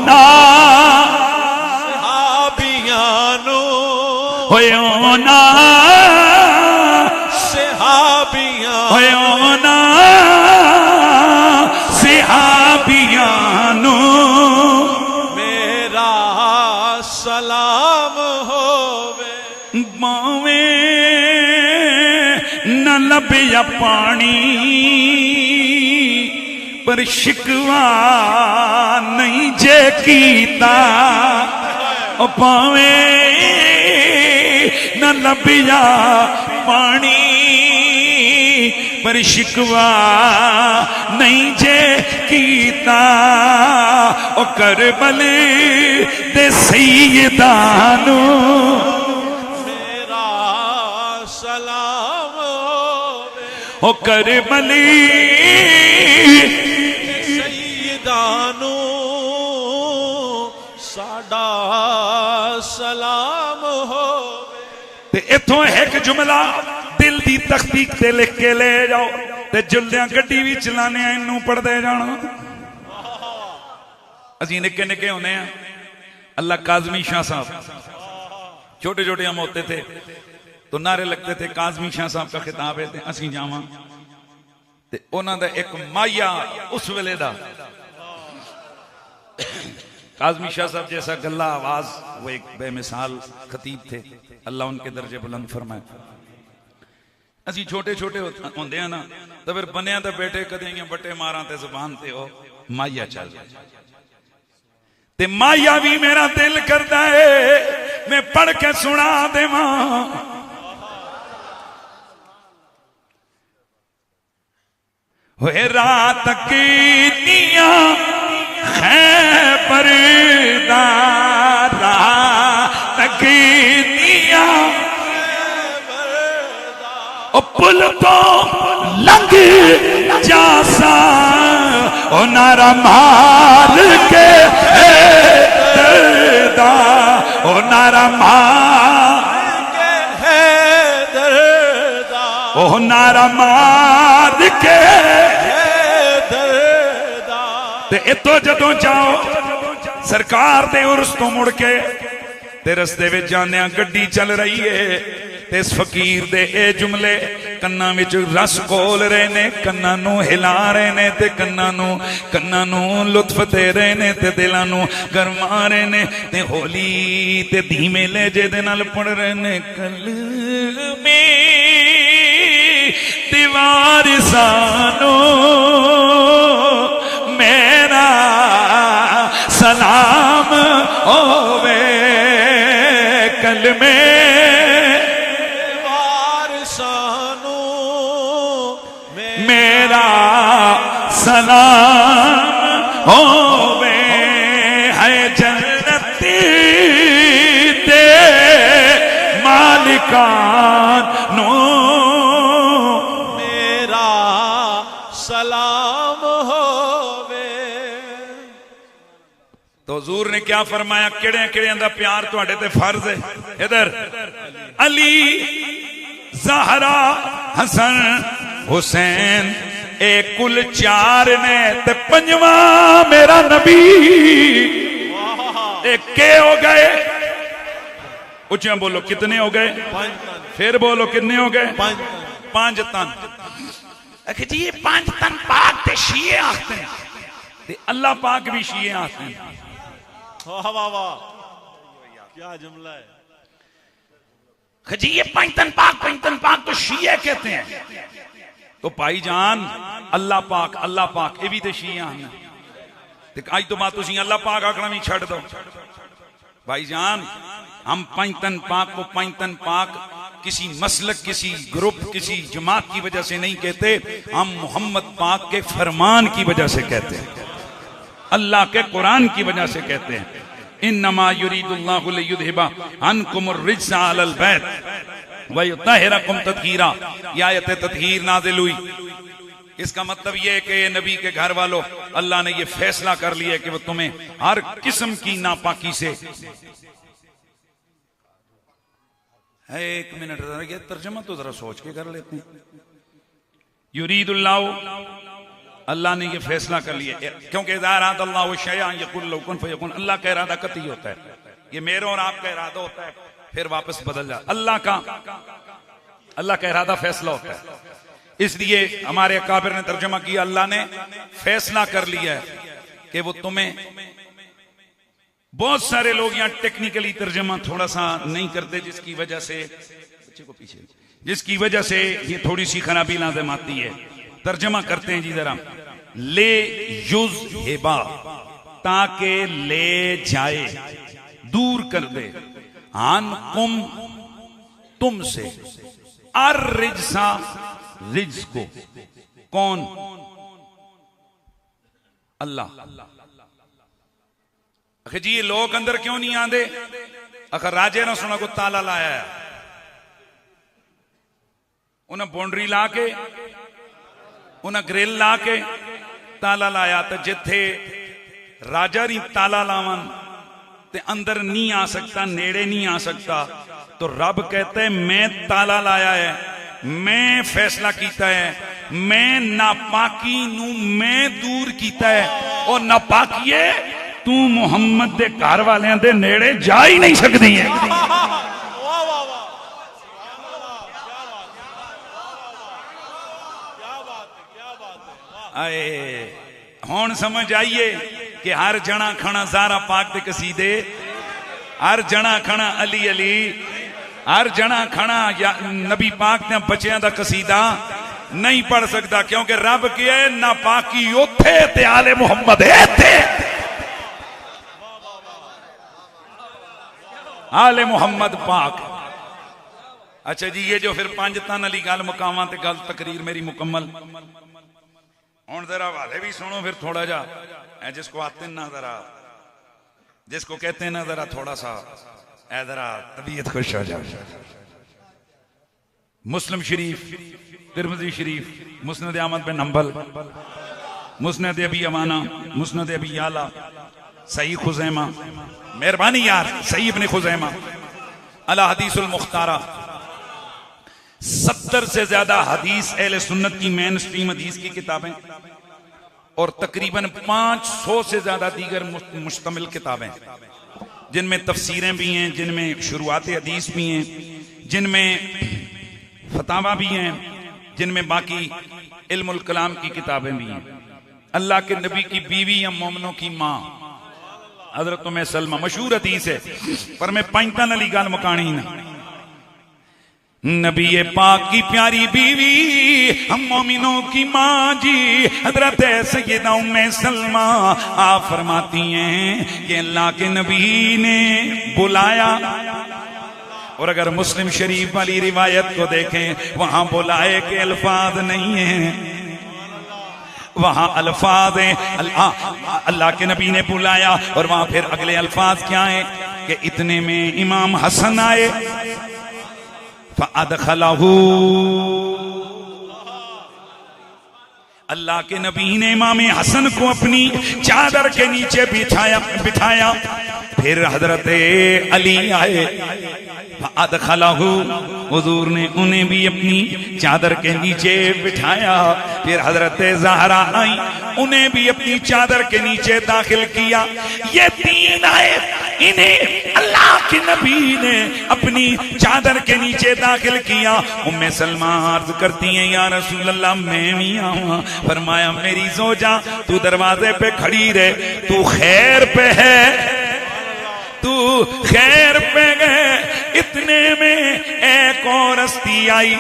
Speaker 1: ना
Speaker 2: सहाबियानो
Speaker 1: होए ना
Speaker 2: सहाबियां
Speaker 1: होए ना सिहाबियानो
Speaker 2: मेरा सलाम होवे
Speaker 1: बावे न लभया पानी पर शिकवा नहीं जे कीता ओ पावे न लभया पानी पर शिकवा नहीं जे कीता ओ करबल दे सैयदानो
Speaker 2: मेरा सलाम होवे
Speaker 1: ओ करबल
Speaker 2: सैयदानो साडा सलाम होवे
Speaker 1: ते इथों एक जुमला दिल दी तख्ती ते लिख के ले जाओ ते जुल्लियां गड्डी भी चलाने इनू पढ़ते जाना असी निके निके होने हैं अल्लाह काजमी शाह साहब छोटे छोटे हम होते थे तो नारे लगते थे काजमी शाह साहब का खिताब है ते असी जावा ते उन्हां दा एक माया उस वेले दा काजमी शाह साहब जैसा गल्ला आवाज वो एक बेमिसाल खतीब थे अल्लाह उनके दर्जे बुलंद फरमाए असी छोटे छोटे होंदे हैं ना तो फिर बनिया तो बेटे कदे बटे मारा ते जुबान ते हो माया चल ते माया भी मेरा दिल करता है मैं पढ़ के सुना देवा होए रात की निया है परदार रात की निया ओ पुल तो लंघ जासा ओ नारा मार के दर्दा ओ नारा मार
Speaker 2: के है दर्दा
Speaker 1: ओ नारा मार के
Speaker 2: दर्दा
Speaker 1: ते इतो जदों जाओ सरकार दे उर्स तो मुड़ के ते रस्ते विच जाने गड्डी चल रही है ते इस फकीर दे ए जुमले कन्ना विच रस घोल रहे ने कन्ना नू हिला रहे ने ते कन्ना नू लुत्फ दे रहे ने ते दिलां नू गरमा रहे ने ते होली ते धीमे लहजे दे नाल पढ़ रहे ने कल में दीवार सानो मेरा सलाम होवे कल में
Speaker 2: वारसानो
Speaker 1: मेरा सलाम होवे है जन्नती दे मालिकान नो
Speaker 2: मेरा सलाम होवे
Speaker 1: तो हुजूर ने क्या फरमाया किड़े किड़े दा प्यार तुहाडे ते फर्ज है इधर अली ज़हरा हसन हुसैन ए कुल चार ने ते पंजवा मेरा नबी ए के हो गए ऊंचा बोलो कितने हो गए फिर बोलो कितने हो गए पांच तन जी ये पांच तन पाक ते शिये आखते हैं ते अल्लाह पाक भी शिये आखते हैं
Speaker 2: वाह वाह वाह क्या जुमला है
Speaker 1: जी ये पंचतन पाक तो शिया कहते हैं तो भाईजान अल्लाह पाक ये भी तो शिया हैं आज तो बात तुम अल्लाह पाक आखना भी छड़ दो भाईजान हम पंचतन पाक को पंचतन पाक किसी मसलक किसी ग्रुप किसी जमात की वजह से नहीं कहते हम मोहम्मद पाक के फरमान की वजह से कहते हैं अल्लाह के कुरान की वजह से कहते हैं इन्नमा युरीदुल्लाहु लियुज़हिबा अन्कुमुर रिज्सा अलल बैत व युतहिरकुम तत्हीरा ये आयत तत्हीर नाज़िल हुई इसका मतलब यह है कि नबी के घर वालों अल्लाह ने यह फैसला कर लिया कि वो तुम्हें हर किस्म की नापाकी से है। एक मिनट ये तर्जुमा तो जरा सोच के कर लेते हैं। युरीदुल्लाहु अल्लाह ने ये फैसला कर लिया, क्योंकि अल्लाह शयअन यकुल लहु कुन फयकुन, अल्लाह का इरादा कतई होता है, ये मेरे और आपका इरादा होता है, फिर वापस बदल जाता। अल्लाह का इरादा फैसला होता है। इसलिए हमारे अकाबिर ने तर्जुमा किया, अल्लाह ने फैसला कर लिया है कि वो तुम्हें, बहुत सारे लोग यहां टेक्निकली तर्जुमा थोड़ा सा नहीं करते, जिसकी वजह से बच्चे को पीछे, जिसकी वजह से ये थोड़ी सी खराबी लाज़िम आती है। तर्जुमा करते हैं जी जरा, ले युज हेबा, ताके ले जाए, दूर कर दे, आन कुम, तुमसे, अर रिजसा, रिज को, कौन? अल्लाह। अखे जी ये लोग अंदर क्यों नहीं आते? अगर राजे ने सुना को ताला लाया है, उन्हें बाउंड्री ला के, उन्हें ग्रिल ला के ताला लाया, तो जिथे राजा री ताला लावन ते अंदर नहीं आ सकता, नेड़े नहीं आ सकता, तो रब कहते है मैं ताला लाया है, मैं फैसला किया है, मैं नापाकी नू मैं दूर किया है, और नापाकीए तू मुहम्मद दे घर वालियां दे नेड़े जा ही नहीं सकती है। आए हुण समझ आइए कि हर जना खाना ज़हरा पाक दे कसीदे, हर जना खाना अली अली, हर जना खाना नबी पाक दे बच्चों का कसीदा नहीं पढ़ सकता, क्योंकि रब की है नापाकी उथे ते आले मुहम्मद इथे, आले मुहम्मद पाक। अच्छा जी, ये जो फिर पंज तन अली गल मुकावा ते गल तकरीर मेरी मुकम्मल। हुण जरा हवाले भी सुनो फिर थोड़ा जा, जिसको आते हैं ना जरा, जिसको कहते हैं ना जरा थोड़ा सा जरा तबीयत खुश हो जाए। मुस्लिम शरीफ, तिरमिज़ी शरीफ, मुस्नद अहमद बिन हंबल, मुस्नद अबी अवाना, मुस्नद अबी याला, सही खुज़ैमा, मेहरबानी यार, सही इब्न खुज़ैमा, अला हदीसुल मुख्तारा, 70 से ज्यादा हदीस अहले सुन्नत की मेन स्ट्रीम हदीस की किताबें, और तकरीबन 500 से ज्यादा दीगर मुश्तमिल किताबें, जिनमें तफसीरें भी हैं, जिनमें शुरुआत हदीस भी हैं, जिनमें फतावा भी हैं, जिनमें बाकी इल्मुल कलाम की किताबें भी हैं। अल्लाह के नबी की बीवी या मोमनों की माँ हजरत उम्मे सलमा, मशहूर हदीस है, पर मैं पंजतन अली गल मुकानी ना। नबी पाक की प्यारी बीवी, हम मोमिनों की माँ जी हजरत सैयदा उम्मे सलमा आप फरमाती हैं कि अल्लाह के नबी ने बुलाया, और अगर मुस्लिम शरीफ वाली रिवायत को देखें, वहां बुलाए के अल्फाज नहीं है, वहां अल्फाज हैं अल्लाह के नबी ने बुलाया, और वहां फिर अगले अल्फाज क्या है कि इतने में इमाम हसन आए, फ़अदख़लहू, अल्लाह के नबी ने इमाम हसन को अपनी चादर के नीचे बिठाया। फिर हजरत अली आए, फ़अदख़लहू, हुजूर ने उन्हें भी अपनी चादर के नीचे बिठाया। फिर हजरत ज़हरा आई, उन्हें भी अपनी चादर के नीचे दाखिल किया। ये तीन आए, इन्हें अल्लाह के नबी ने अपनी चादर के नीचे दाखिल किया। उम्मे सलमा अर्ज करती हैं, या रसूल अल्लाह मैं भी आऊँ। फरमाया मेरी ज़ौजा तू दरवाजे पे खड़ी रहे, तू खैर पे है, तू खैर पे गए। इतने में एक और हस्ती आई,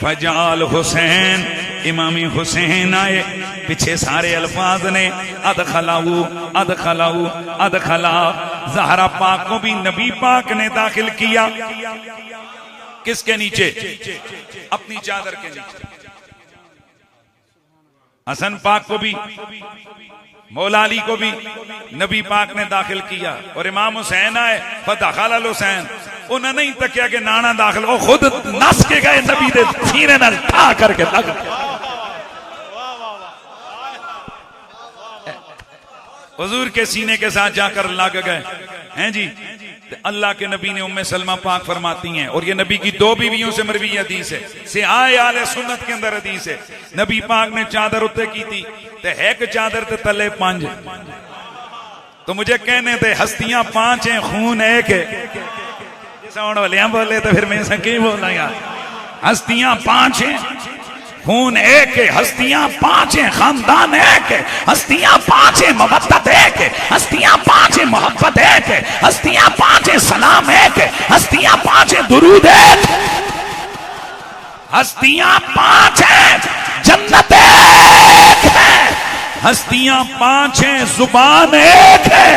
Speaker 1: फजाल हुसैन, इमामी हुसैन आए। पीछे सारे अल्फाज ने अदखलाहू अदखलाहू अदखला, ज़हरा पाक को भी नबी पाक ने दाखिल किया। किसके नीचे? अपनी चादर के नीचे। हसन पाक को भी, मौला अली को भी नबी पाक ने दाखिल किया। और इमाम हुसैन आए, फदखल अल हुसैन, उन्हें नहीं तकिया कि नाना दाखिल, वो खुद नस के गए नबी दे सीने नाल ठा करके लग। हुजूर के सीने के साथ जाकर लग गए हैं जी। तो अल्लाह के नबी ने उम्मे सलमा पाक फरमाती हैं, और ये नबी की 2 बीवियों से मरवी हदीस है, से आए आले सुन्नत के अंदर हदीस है, नबी पाक ने चादर उत्ते की थी ते है कि चादर ते तले 5, तो मुझे कहने थे हस्तियां 5 हैं, खून 1 है। साउंड वाले बोले तो फिर मैं सकी बोला यार, हस्तियां 5 हैं, खून 1 है, हस्तियां 5 हैं, खानदान 1 है, हस्तियां 5 हैं, मोहब्बत 1 है, हस्तियां 5 हैं, मोहब्बत 1 है, हस्तियां 5 हैं, सलाम 1 है, हस्तियां 5 हैं, दुरूद 1, हस्तियां 5 हैं, जन्नत 1 है, हस्तियां 5 हैं, जुबान 1 है।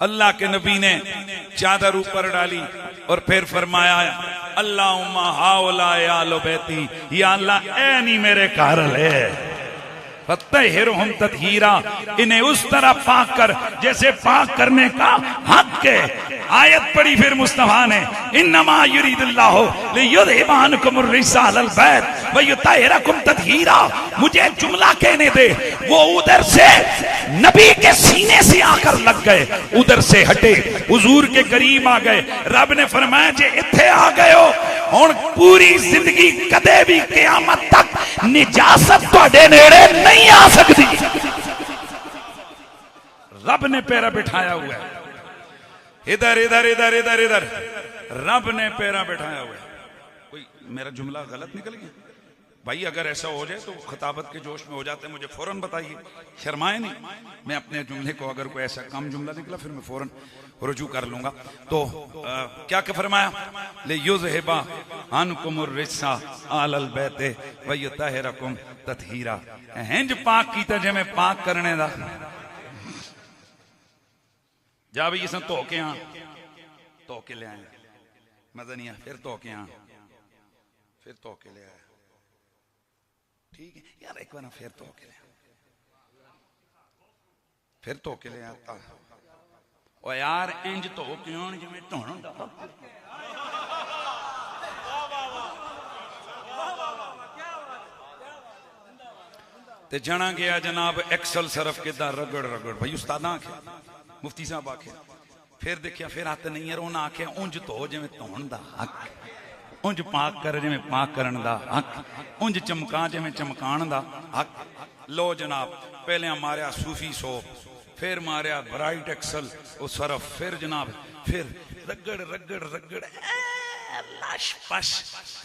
Speaker 1: अल्लाह के नबी ने चादर ऊपर डाली और फिर फरमाया, अल्लाहुम्मा हाउला या लो बैती, या अल्लाह ऐ नहीं मेरे घर ले, फत्तहिरहुम तत्हीरा, इन्हें उस तरह पाक कर जैसे पाक करने का हक है। आयत पढ़ी फिर मुस्तफा ने, इन्नमा युरीदुल्लाहु लियुज़हिबा अन्कुमुर रिज्सा अहलल बैत व युतहिरकुम तत्हीरा। मुझे जुमला कहने दे, वो उधर से नबी के सीने से आकर लग गए, उधर से हटे, हुजूर के करीब आ गए। रब ने फरमाया जे इत्थे आ गए हो, हुण पूरी जिंदगी कदे भी क़यामत तक निजासत तुहाडे नेड़े नहीं आ सकती। रब ने पैरा बिठाया हुआ है, इधर इधर इधर इधर इधर, रब ने पैरा बिठाया हुआ है। कोई मेरा जुमला गलत निकल गया भाई? अगर ऐसा हो जाए तो खिताबत के जोश में हो जाते हैं, मुझे फौरन बताइए, शर्माए नहीं। मैं अपने जुमले को अगर कोई ऐसा कम जुमला निकला फिर मैं फौरन रुजू कर लूंगा। तो क्या फरमाया, ले युज़हिबा अन्कुमुर रिज्सा अहलल बैत व युतहिरकुम तत्हीरा। हिंज पाक कीता जिवें पाक करने दा। जा भी इस धो के आ, धो के ले आए, मजा नहीं आया, फिर धो के आ, फिर धो के ले आया, ठीक है यार, एक बार फिर धो के ले, फिर धो के ले आता। ओ यार इंज धो के आन जिवें धोना हुंदा। ते जाना गया जनाब एक्सल सरफ किदा रगड़ रगड़, भाई उस्ताद आखे, मुफ्ती साहब आखे, फिर देखिया फिर हथ नहीं है, उन्हें आख्या उंज धो जिवें धोण दा हक, उंज पाक कर जिवें पाक करन दा हक, उंज चमका जिवें चमकाण दा हक। लो जनाब, पहले मारिया सूफी सोप, फिर मारिया ब्राइट एक्सल वो सरफ, फिर जनाब फिर रगड़ रगड़ रगड़ लश पश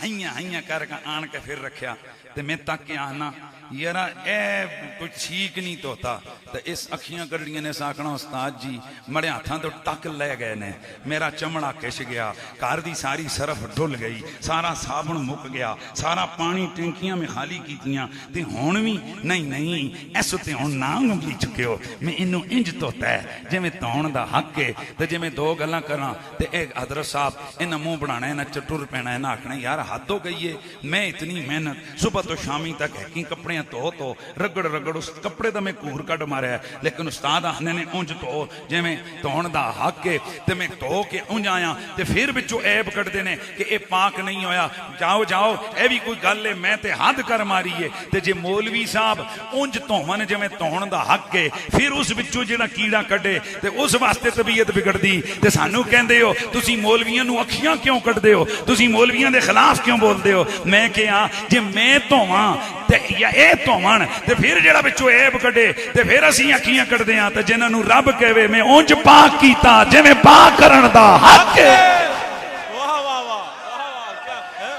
Speaker 1: हइया हइया करके आन के फिर रखिया। ते मैं तक के आना यार ए कुछ ठीक नहीं तोता, तो इस अखियां कड़ियां ने साकना उस्ताद जी मड़े हाथों तो टक ले गए ने, मेरा चमड़ा किश गया, घर दी सारी सरफ डुल गई, सारा साबुन मुक गया, सारा पानी टैंकियां में खाली कीतियां, ते हुण भी नहीं नहीं इस उत्ते हुण ना उंगली चुक्यो, मैं इनू इंज धोता है जिवें धोण दा हक है। ते जे मैं 2 गल्लां करां ते हजरत साहब इन्हां मूँह बनाना, इन्हां चटुर पैना, इन्हां आखना यार हद हो गई है, मैं इतनी मेहनत सुबह तो शामी तक है कि कपड़े धो रगड़ रगड़, उस कपड़े का मैं घूर कट मारिया, लेकिन उस्ताद आखने ने उंज धो जिवें धोण दा हक है, ते मैं धो के उंज आया, ते फिर विचों ऐब कटदे ने कि ये पाक नहीं होया, जाओ जाओ ये भी कोई गल है, मैं ते हद कर मारी है। ते जे मौलवी साहब उंज धोवन जिवें धोण दा हक है, फिर उस विचों जिहड़ा कीड़ा कढे ते उस वास्ते तबीयत बिगड़दी, ते सानू कहंदे हो तुसीं मौलवियां नूं अखियां क्यों कढदे हो, तुसीं मौलवियां दे खिलाफ क्यों बोलदे हो। मैं कहा जे मैं धोवां ते या ए धोवन ते फिर जिहड़ा विचों ऐब कढे ते फिर असीं अखियां कढदे हां, ते जिन्हां नूं रब कहे मैं उंज पाक कीता जिवें पाक करन दा हक है।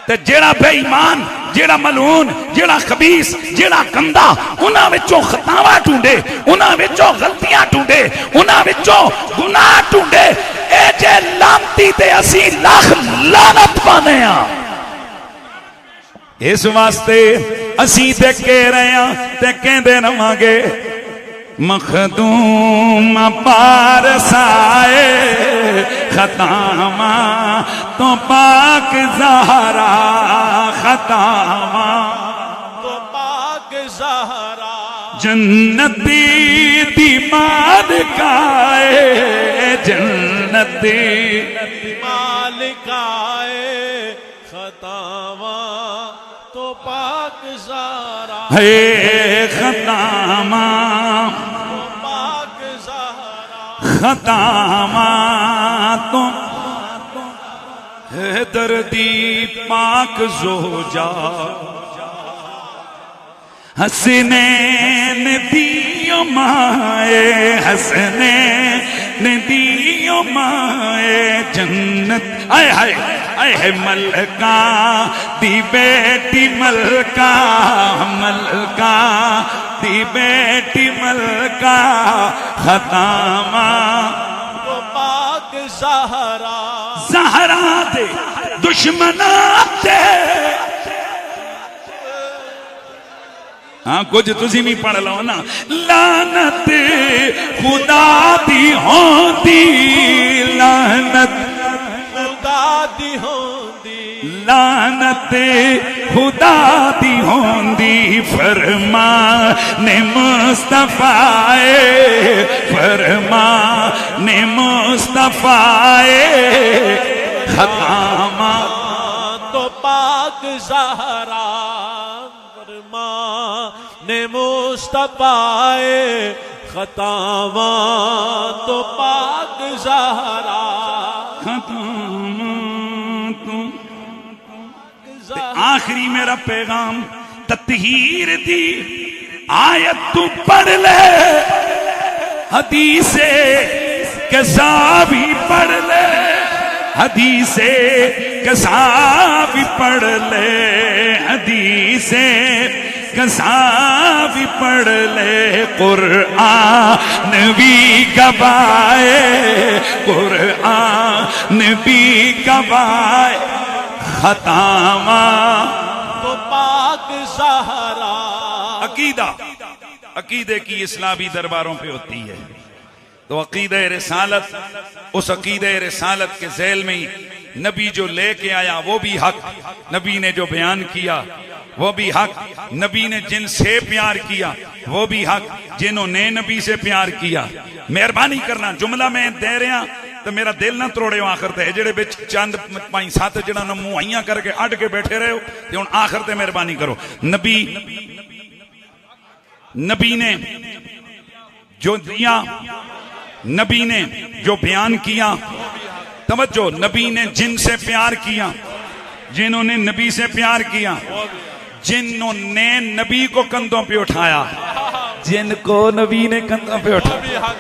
Speaker 1: ते जेड़ा बेईमान, जेड़ा मलून, जेड़ा खबीस, जेड़ा गंदा, उन्हां विचों खतावां ढूंढे, उन्हां विचों गलतियां ढूंढे, उन्हां विचों गुनाह ढूंढे, ए जे लानती ते असीं लाख लानत पाने आ। इस वास्ते असीं ते कह रहे हां ते कहंदे रहांगे, मखदूम पारसाए खतामा तो पाक ज़हरा, खतामा
Speaker 2: तो पाक ज़हरा,
Speaker 1: जन्नती दी मालिकाए, जन्नती
Speaker 2: मालिकाए खतावा तो पाक ज़हरा,
Speaker 1: है खतामा
Speaker 2: तो पाक
Speaker 1: खतामातों है दर्दी पाक जोजा हसनैन दियो माए हसनैन दियो माए जन्नत आए हाय आए है मलका दी बेटी मलका मलका दी बेटी मलका खतामा
Speaker 2: तो पाक ज़हरा
Speaker 1: ज़हरा दे दुश्मना दे हाँ कुछ तुसी भी पढ़ लो ना लानत खुदा दी होंदी लानत
Speaker 2: खुदा दी होंदी
Speaker 1: लानत खुदा दी होंदी फरमाने मुस्तफाए फरमाने मुस्तफाए खतामा
Speaker 2: तो पाक ज़हरा ने मुस्तफाए खतामा तो पाक ज़हरा
Speaker 1: खतामा तो आखिरी मेरा पैगाम तत्हीर दी आयत तू पढ़ ले हदीसे कसा भी पढ़ ले हदीसे कसा भी पढ़ ले हदीसे कसा भी पढ़ ले कुरआन भी गवाए कुरआन भी गवाए खतामा
Speaker 2: तो पाक ज़हरा
Speaker 1: अकीदा अकीदे की इस्लामी दरबारों पे होती है तो अकीदे रिसालत उस अकीदे रिसालत के झेल में ही नबी जो लेके आया वो भी हक नबी ने जो बयान किया वो भी हक नबी ने जिनसे प्यार किया वो भी हक जिन्होंने नबी से प्यार किया मेहरबानी करना जुमला मैं दे रहा तो मेरा दिल ना त्रोड़े आखिर ते जेड़े बिच चंद पाई सत जड़ा ना मुहाइया करके अड़ के बैठे रहे हो ते हुण आखिर ते मेहरबानी करो नबी ने जो दिया नबी ने जो बयान किया तवज्जो नबी ने जिनसे प्यार किया जिन्होंने नबी से प्यार किया जिन्होंने नबी को कंधों पे उठाया जिनको नबी ने कंधों पे उठाया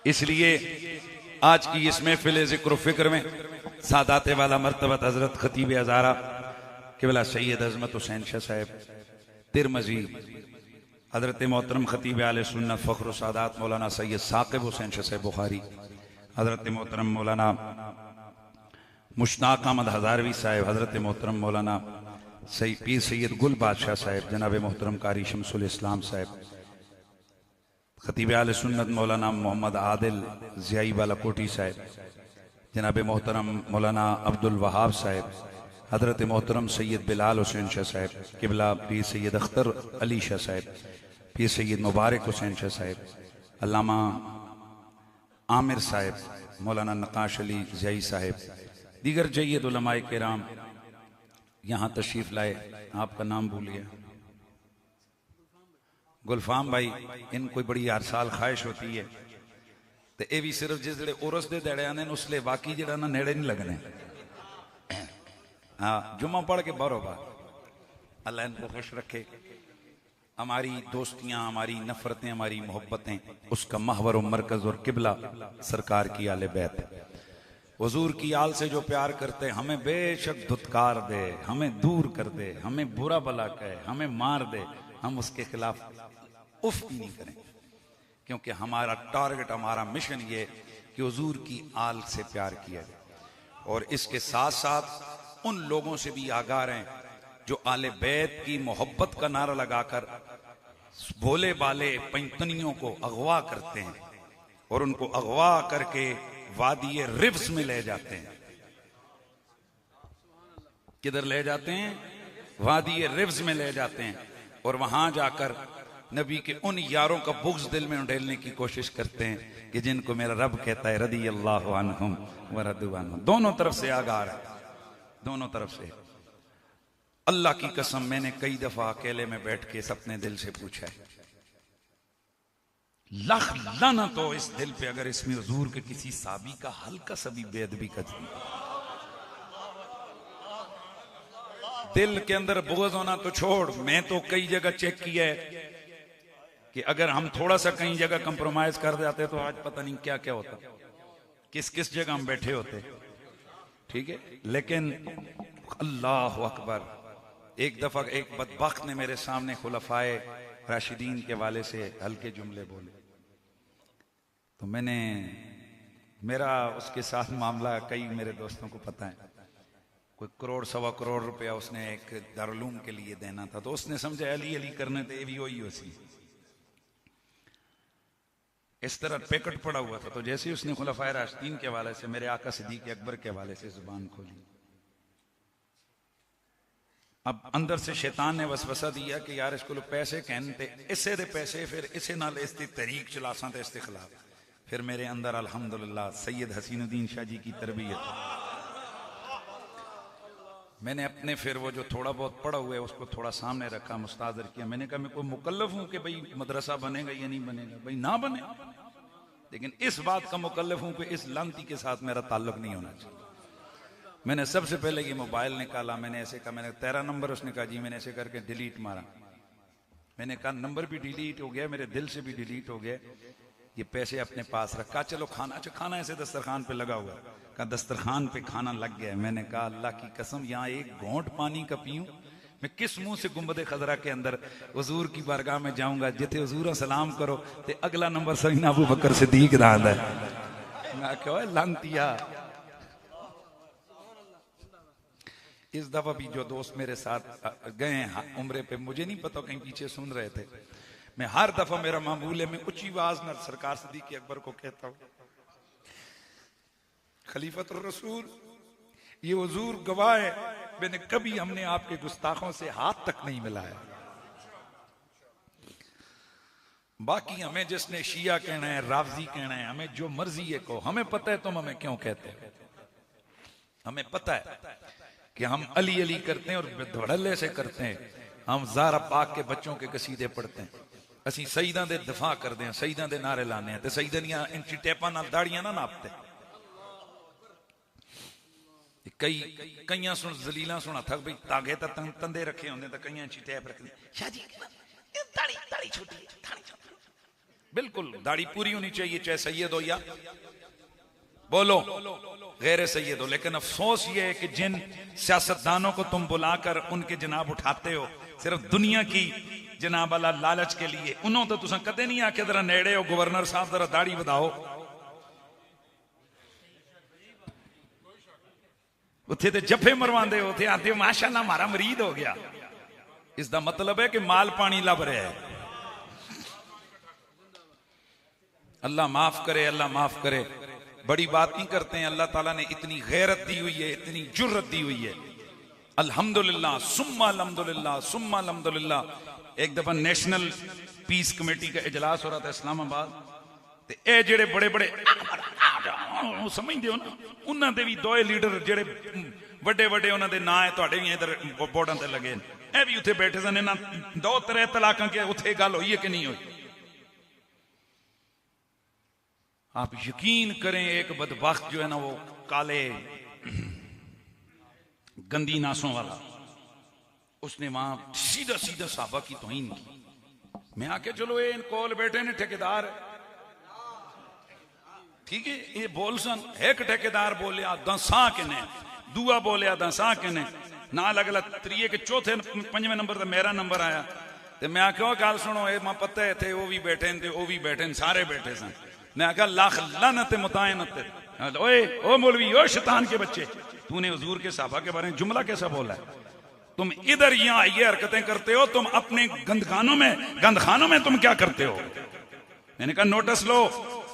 Speaker 1: इसलिए आज की इस महफिल जिक्र फिक्र में सादाते वाला मर्तबत हजरत खतीब हज़ारा किबला सैयद अजमत हुसैन शाह साहब तिरमजी हजरत मोहतरम खतीब आले सुन्नत फ़ख्र सादात मौलाना सैयद साकिब हुसैन शाह साहब बुखारी हजरत मोहतरम मौलाना मुश्ताक अहमद हजारवी साहब हजरत मोहतरम मौलाना पीर सैयद गुल बादशाह साहब जनाब मोहतरम कारी शमसुल इस्लाम साहब खतीब आले सुन्नत मौलाना मोहम्मद आदिल ज़ियाई वाला कोटी साहब जनाब मोहतरम मौलाना अब्दुल वहाब साहब हजरत मोहतरम सैयद बिलाल हुसैन शाह साहब किबला पीर सैयद अख्तर अली शाह साहब पीर सैयद मुबारक हुसैन शाह साहब अल्लामा आमिर साहब मौलाना नकाश अली ज़ियाई साहब दीगर जय्यद उलमाए किराम यहाँ तशरीफ लाए आपका नाम भूलिए गुलफाम भाई इन कोई बड़ी हर साल ख्वाहिश होती है तो ये भी सिर्फ जिस उरस के दड़े आने उसले बाकी जरा ना नेड़े नहीं लगने हाँ जुम्मा पढ़ के बरोबर अल्लाह इनको खुश रखे हमारी दोस्तियां हमारी नफरतें हमारी मोहब्बतें उसका महवर और मरकज और किबला सरकार की आले बैत हुजूर की आल से जो प्यार करते हमें बेशक धुतकार दे हमें दूर कर दे हमें बुरा भला कहे हमें मार दे हम उसके खिलाफ उफ भी नहीं करें क्योंकि हमारा टारगेट हमारा मिशन ये कि हुजूर की आल से प्यार किया जाए और इसके साथ साथ उन लोगों से भी आगाह रहें जो आले बैत की मोहब्बत का नारा लगाकर भोले बाले पैंतनियों को अगवा करते हैं और उनको अगवा करके वादी रिव्स में ले जाते हैं किधर ले जाते हैं वादी रिव्स में ले जाते हैं और वहां जाकर नबी के उन यारों का बुग़्ज़ दिल में उंडेलने की कोशिश करते हैं कि जिनको मेरा रब कहता है रदी अल्लाह अन्हुम व रदू अन्हुम दोनों तरफ से आगाह है दोनों तरफ से अल्लाह की कसम मैंने कई दफा अकेले में बैठ के अपने दिल से पूछा है लाख लानत हो इस दिल पे अगर इसमें हुजूर के किसी साबी का हल्का सा भी बेअदबी कर दी। दिल के अंदर बुग़्ज़ होना तो छोड़, मैं तो कई जगह चेक किया है कि अगर हम थोड़ा सा कहीं जगह कंप्रोमाइज कर जाते तो आज पता नहीं क्या क्या होता, किस किस जगह हम बैठे होते। ठीक है, लेकिन अल्लाह अकबर, एक दफा एक बदबख्त ने मेरे सामने खुलफाए राशिदीन के वाले से हल्के जुमले बोले, तो मेरा उसके साथ मामला कई मेरे दोस्तों को पता है, कोई करोड़ सवा करोड़ रुपया उसने एक दारुलूम के लिए देना था, तो उसने समझा अली अली करने थे भी वही उसी इस तरह पैकेट पड़ा हुआ था। तो जैसे ही उसने खुलफाए राशिदीन के हवाले से मेरे आका सिद्दीक अकबर के हवाले से जुबान खोली, अब अंदर से शैतान ने वसवसा दिया कि यार इसको लोग पैसे कहते, इससे दे पैसे, फिर इसे नाल इसकी तरीक चलासा थे इसके खिलाफ। फिर मेरे अंदर अल्हम्दुलिल्लाह सैयद हसीनुद्दीन शाह जी की तरबियत, मैंने अपने फिर वो जो थोड़ा बहुत पढ़ा हुआ है उसको थोड़ा सामने रखा, मुस्तादर किया। मैंने कहा मैं कोई मुकल्लफ हूं कि भाई मदरसा बनेगा या नहीं बनेगा, भाई ना बने, लेकिन इस बात का मुकल्लफ हूं कि इस लानती के साथ मेरा ताल्लुक नहीं होना चाहिए। मैंने सबसे पहले ये मोबाइल निकाला, मैंने ऐसे कहा, मैंने तेरा नंबर, उसने कहा जी, मैंने ऐसे करके डिलीट मारा। मैंने कहा नंबर भी डिलीट हो गया, मेरे दिल से भी डिलीट हो गया, ये पैसे अपने पास रखा। चलो खाना ऐसे दस्तरखान पे लगा हुआ, कहा दस्तरखान पे खाना लग गया। मैंने कहा अल्लाह की कसम यहाँ एक घोंट पानी का पीऊं, मैं किस मुंह से गुंबद खजरा के अंदर हुजूर की बारगाह में जाऊंगा जिथे हुजूर सलाम करो ते अगला नंबर सहीना अबू बकर सिद्दीक दा आंदा है। मैं कहा लांतिया। इस दफा भी जो दोस्त मेरे साथ गए हैं उम्रे पे, मुझे नहीं पता कहीं पीछे सुन रहे थे, मैं हर दफा मेरा मामूल है, मैं ऊंची आवाज न सरकार सिद्दीक अकबर को कहता हूं, खलीफतुर रसूल, ये हुजूर गवाह है, मैंने कभी हमने आपके गुस्ताखों से हाथ तक नहीं मिलाया। बाकी हमें जिसने शिया कहना है, रावजी कहना है, हमें जो मर्जी है को, हमें पता है तुम हमें क्यों कहते हैं। हमें पता है कि हम अली अली करते हैं और धड़ल्ले से करते हैं, हम ज़ारा पाक के बच्चों के कसीदे पढ़ते हैं, असी सईदां दे दफा करते हैं, सईदां दे नारे लाने हैं, ते सईदां दियां इंची टेपां नाल दाड़ियां ना नापते। कई सुन जलीला सुना था भाई तागे तो तंदे रखे होंगे, तो कई इंची टैप रखते शाह जी, दाढ़ी छोटी, बिल्कुल दाढ़ी पूरी होनी चाहिए, चाहे सैयद हो या बोलो गैर सैयद हो। लेकिन अफसोस ये है कि जिन सियासतदानों को तुम बुलाकर उनके जनाब उठाते हो सिर्फ दुनिया की जनाब अला लालच के लिए, उन्होंने तो तुसा कदे नहीं आके जरा नेड़े हो गवर्नर साहब जरा दाढ़ी बताओ, उथे तो जफे मरवाते हो, उथे आते हो माशाअल्लाह हमारा मरीद हो गया। इसका मतलब है कि माल पानी लब रहा है। अल्लाह माफ करे, अल्लाह माफ करे, बड़ी बात नहीं करते हैं। अल्लाह ताला ने इतनी गैरत दी हुई है, इतनी जुर्रत दी हुई है। अल्हम्दुलिल्लाह सुम्मा अल्हम्दुलिल्लाह सुम्मा अल्हम्दुलिल्लाह। एक दफा नेशनल पीस कमेटी का इजलास हो रहा था इस्लामाबाद, ते ए जेड़े बड़े बड़े समझते हो ना, उन्होंने भी दो लीडर जेड़े बड़े बड़े उन्होंने नाम है, तुहाडे भी इधर बोर्डां ते लगे, ए भी उत्थे बैठे सन। इन्हां दो त्रै तलाकां के उत्थे गल होई है कि नहीं हुई? आप यकीन करें एक बदबख्त जो है ना, वो काले गंदी नासों वाला, उसने वहां सीधा सीधा साहबा की तौहीन की। मैं आके चलो ये कोल बैठे ने ठेकेदार, ठीक है, ये बोल सन, एक ठेकेदार बोलिया दसा किने, दूआ बोलिया दसा किने, नाल अगला त्रिये के चौथे पंजवें नंबर पर मेरा नंबर आया। तो मैं आख्या गल सुनो, ये मैं पता है थे वो भी बैठे थे, वो भी बैठे, सारे बैठे सन। मैं आख्या लाख लानत मुतायनत, ओए ओ मौलवी, ओ शैतान के बच्चे, तूने हुजूर के साहबा के बारे में जुमला कैसा बोला है? तुम इधर यहाँ ये हरकतें करते हो, तुम अपने गंदखानों में तुम क्या करते हो? मैंने कहा नोटिस लो,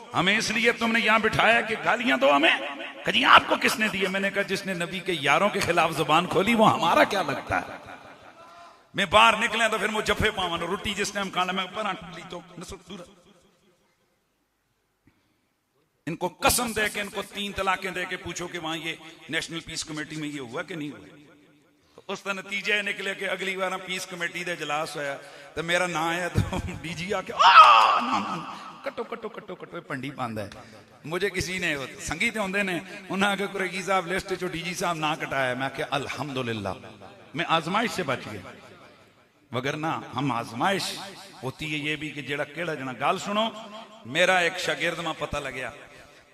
Speaker 1: हमें इसलिए तुमने यहां बिठाया कि गालियां दो हमें। कहीं आपको किसने दी है? मैंने कहा जिसने नबी के यारों के खिलाफ जुबान खोली वो हमारा क्या लगता है? मैं बाहर निकले तो फिर वो जफे पावन रोटी जिस टाइम खाना मैं ऊपर ली तो इनको कसम दे के, इनको 3 तलाकें दे के पूछो कि वहां ये नेशनल पीस कमेटी में ये हुआ कि नहीं हुआ। तो उसका नतीजा निकले कि अगली बार पीस कमेटी का इजलास होया तो मेरा नाम है, तो डीजी आके कटो कटो कटो कटो पंडी पांदा है। मुझे किसी ने संगीत होंगे ने उन्हें आके कुरैशी साहब लिस्ट चो डीजी साहब ना कटाया, मैं क्या अल्हम्दुलिल्लाह मैं आजमाइश से बच गया। वगरना हम आजमाइश होती है ये भी कि जेड़ा केड़ा जना गाल सुनो। मेरा एक शागिर्द में पता लग्या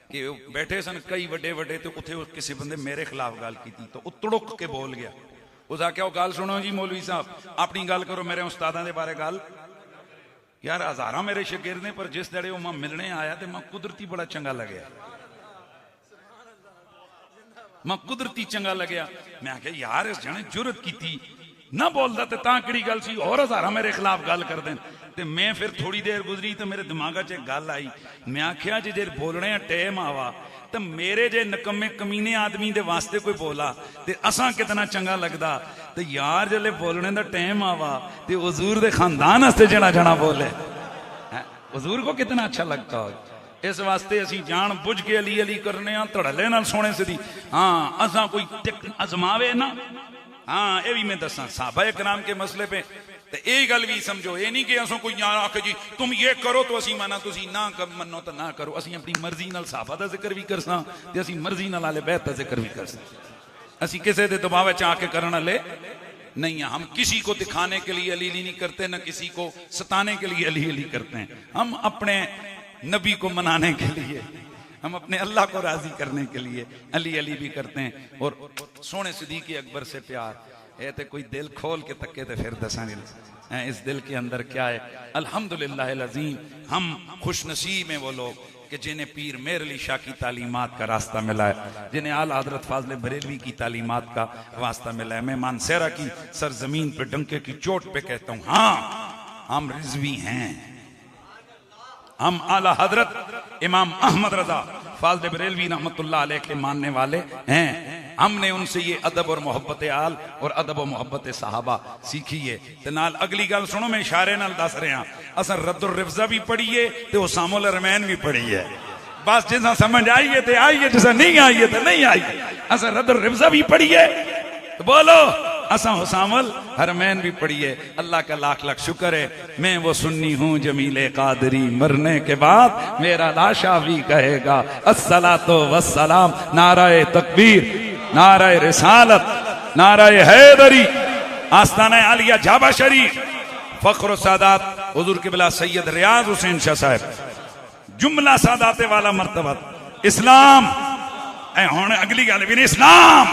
Speaker 1: कि बैठे सन कई वड्डे वड्डे तो उथे किसी बंदे मेरे खिलाफ गाल की थी, तो उतड़ुक के बोल गया। उस आख्या गाल सुनो जी मौलवी साहब अपनी गल करो, मेरे उस्तादा के बारे गाल। यार हजारा मेरे शागिर्द ने, पर जिस जड़े मैं मिलने आया तो मैं कुदरती बड़ा चंगा लगे, मैं कुदरती चंगा लग्या। मैं आख्या यार इस जने जुरत की थी ना बोलता तो कि गल सी, और हजारा मेरे खिलाफ गल कर दें। ते मैं फिर थोड़ी देर गुजरी तो मेरे दिमाग च एक गल आई। मैं आख्या जे बोलने टाइम आवा तो मेरे जे नकम्मे कमीने आदमी दे वास्ते कोई बोला ते असा कितना चंगा लगता। तो यार जले बोलने का टाइम आवा तो हुजूर दे खानदान वास्ते जना जना बोले हुजूर को कितना अच्छा लगता हो। इस वास्ते असी जान बुझ के अली अली करने धड़ले नाल सोने सीधी। हाँ असा कोई अजमावे ना। हाँ ये भी मैं दसा साहबा कराम के मसले पे तो यही गल भी समझो, ये नहीं कि असों कोई आखे जी तुम ये करो तो असी माना तुसी ना मनो तो ना करो। असी अपनी मर्जी नाल साहबा का जिक्र भी कर सा ते असी मर्जी नाल आले बैत का जिक्र भी कर सा। असी किसी के दबाव च आके करने वाले नहीं है। हम किसी को दिखाने के लिए अली अली नहीं करते, न किसी को सताने के लिए अली अली करते हैं। हम अपने नबी को मनाने के लिए, हम अपने अल्लाह को राजी करने के लिए अली अली भी करते हैं। और सोने सिद्दीक़ अकबर से प्यार ये तो कोई दिल खोल के तके तो फिर दसा नहीं इस दिल के अंदर क्या है। अल्हम्दुलिल्लाह अज़ीम हम खुश नसीब हैं वो लोग कि जिन्हें पीर मेहर अली शाह की तालीमात का रास्ता मिला है, जिन्हें आला हज़रत फाज़िल बरेलवी की तालीमात का रास्ता मिला है। मैं मानसेरा की सरजमीन पे डंके की चोट पे कहता हूँ, हाँ हम रिजवी हैं। हम आला हजरत इमाम अहमद रजा फाज़िल बरेलवी रहमतुल्लाह अलैह के मानने वाले हैं। हमने उनसे ये अदब और मोहब्बत आल और अदब और मोहब्बत सहाबा सीखी है। ते नाल अगली गल सुनो, मैं इशारे नाल दस रहा असा रद्दुर रिफ्जा भी पढ़ी है तो उसामुल रमैन भी पढ़ी है। बस जिसा समझ आई है तो आई है, जिसा नहीं आई है तो नहीं आई है। असा रद्दुर रिफ्जा भी पढ़ी है तो बोलो, असा हुसामुल हरमैन भी पढ़ी है। अल्लाह का लाख लाख शुक्र है मैं वो सुन्नी हूँ जमीले कादरी, मरने के बाद मेरा लाशा भी कहेगा अस्सलातो वस्सलाम। नाराए तकबीर, नाराए रिसालत, नाराए हैदरी, आस्ताना आलिया जाबा शरीफ, फख्र सादात हुजूर किबला सैयद रियाज हुसैन शाह साहब, जुमला सादाते वाला मर्तबा इस्लाम। हुण अगली गल भी नहीं, इस्लाम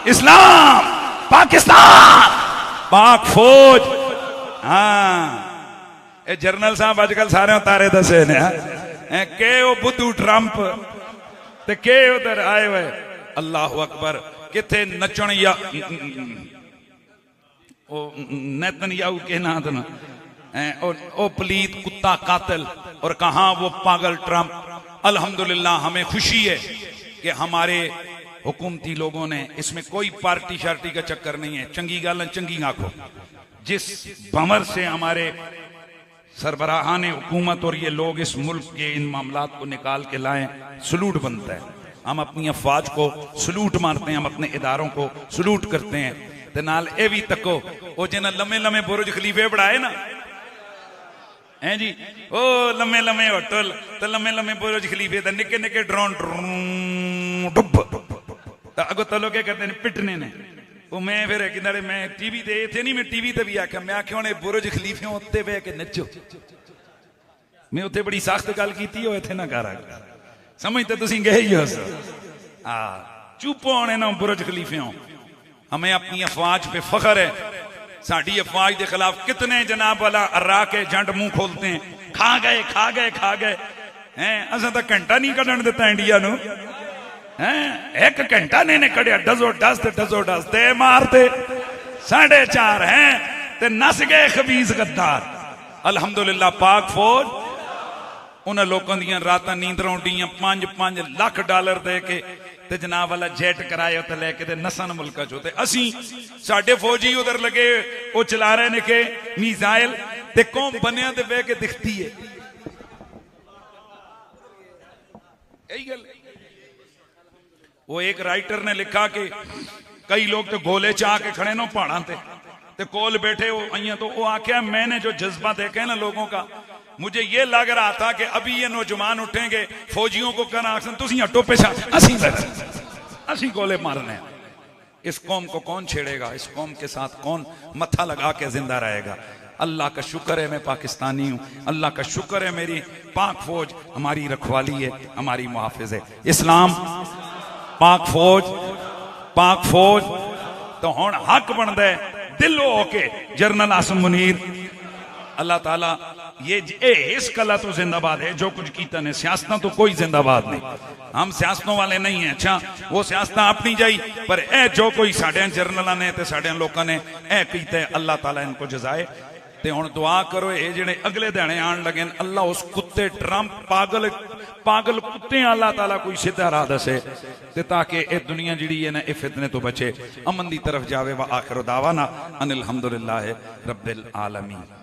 Speaker 1: इस्लाम पाकिस्तान पाक फौज। हाँ ये जरनल साहब अजकल सारे तारे दसे ने के वो बुद्धू ट्रंप ते के उधर आए हुए। अल्लाह अकबर किथे नचण या नेतन्याहू के नाथ न और ओ पलीत कुत्ता कातिल, और कहा वो पागल ट्रंप। अल्हम्दुलिल्लाह हमें खुशी है कि हमारे हुकूमती लोगों ने, इसमें कोई पार्टी शार्टी का चक्कर नहीं है, चंगी गाल चंगी आंखों, जिस भंवर से हमारे सरबराहान हुकूमत और ये लोग इस मुल्क के इन मामलात को निकाल के लाएं, सलूट बनता है। हम अपनी अफवाज को सलूट मारते हैं, हम अपने इदारों को सलूट करते हैं। ते नाल ए भी तको वो जिन्हें लम्बे लम्बे बुरुज खलीफे बढ़ाए ना हैं जी, ओ लम्बे लम्बे होटल तो लम्बे लम्बे बुरुज खलीफे तो निके निके ड्रोन डुब तो अगो तलो क्या करते हैं पिटने ने। वो मैं फिर किनारे मैं टीवी ते थे नहीं, मैं टीवी ते भी आख्या, मैं आख्या उन्हें बुरुज खलीफे उत्ते बह के नचो। मैं उत्ते बड़ी सख्त गल की थी, इत्थे ना कर समझ तो तुम गए ही हो। चुप होने ना बुरुज खलीफे। हमें अपनी अफवाज पे फख्र है। साड़ी अफवाज के खिलाफ कितने जनाब वाला अर्रा के जंड मुंह खोलते हैं, खा गए खा गए खा गए हैं। असा तो घंटा नहीं कढ़न दिता इंडिया नू, एक घंटा ने कढ़िया डजो डस ते मारते 4.5 हैं ते नस गए खबीज गद्दार। अल्हम्दुलिल्लाह पाक फौज उन्हें लोगों दियां रातां नींदरां उड्डियां 5-5 लाख डॉलर दे के ते जनाब वाला जेट कराए ते लेके ते नसन मुल्का चो। ते असी साडे फौजी उधर लगे वो चला रहे ने के मिसाइल ते कौम बनिया ते बह के दिखती है। यही गल वो एक राइटर ने लिखा कि कई लोग तो गोले चाह के खड़े नो पहाड़ा ते कोल बैठे हो तो वो आख्या मैंने जो जज्बा देखा है ना लोगों का, मुझे ये लग रहा था कि अभी ये नौजवान उठेंगे, फौजियों को कहना तुसी हटो पेशा, असी गोले मारने। इस कौम को कौन छेड़ेगा? इस कौम के साथ कौन मत्था लगा के जिंदा रहेगा? अल्लाह का शुक्र है मैं पाकिस्तानी हूं, अल्लाह का शुक्र है मेरी पाक फौज हमारी रखवाली है, हमारी मुहाफिज है। इस्लाम पाक फौज तो हुण हक बनता है दिलो होके जनरल आसम मुनीर अल्लाह ताला ये इस कला तो जिंदाबाद है। जो कुछ कीता ने सियासत तो कोई जिंदाबाद नहीं, हम सियासतों वाले नहीं है। अच्छा वो सियासत अपनी जाई, पर ए जो कोई साढ़े जरनल ने ते साढ़े लोगों ने ए कीता, अल्लाह ताला इनको जजाए। ते हुण दुआ करो ये जिहड़े अगले दिहाड़े आन लगे, अल्लाह उस कुत्ते ट्रंप पागल कुत्ते अल्लाह ताला कोई सीधा राह दसे ते ताकि ये दुनिया जिहड़ी है ना ये फितने तो बचे, अमन दी तरफ जावे। व आखिर दावाना अनिल हम्दुलिल्लाह रब्बिल आलमीन।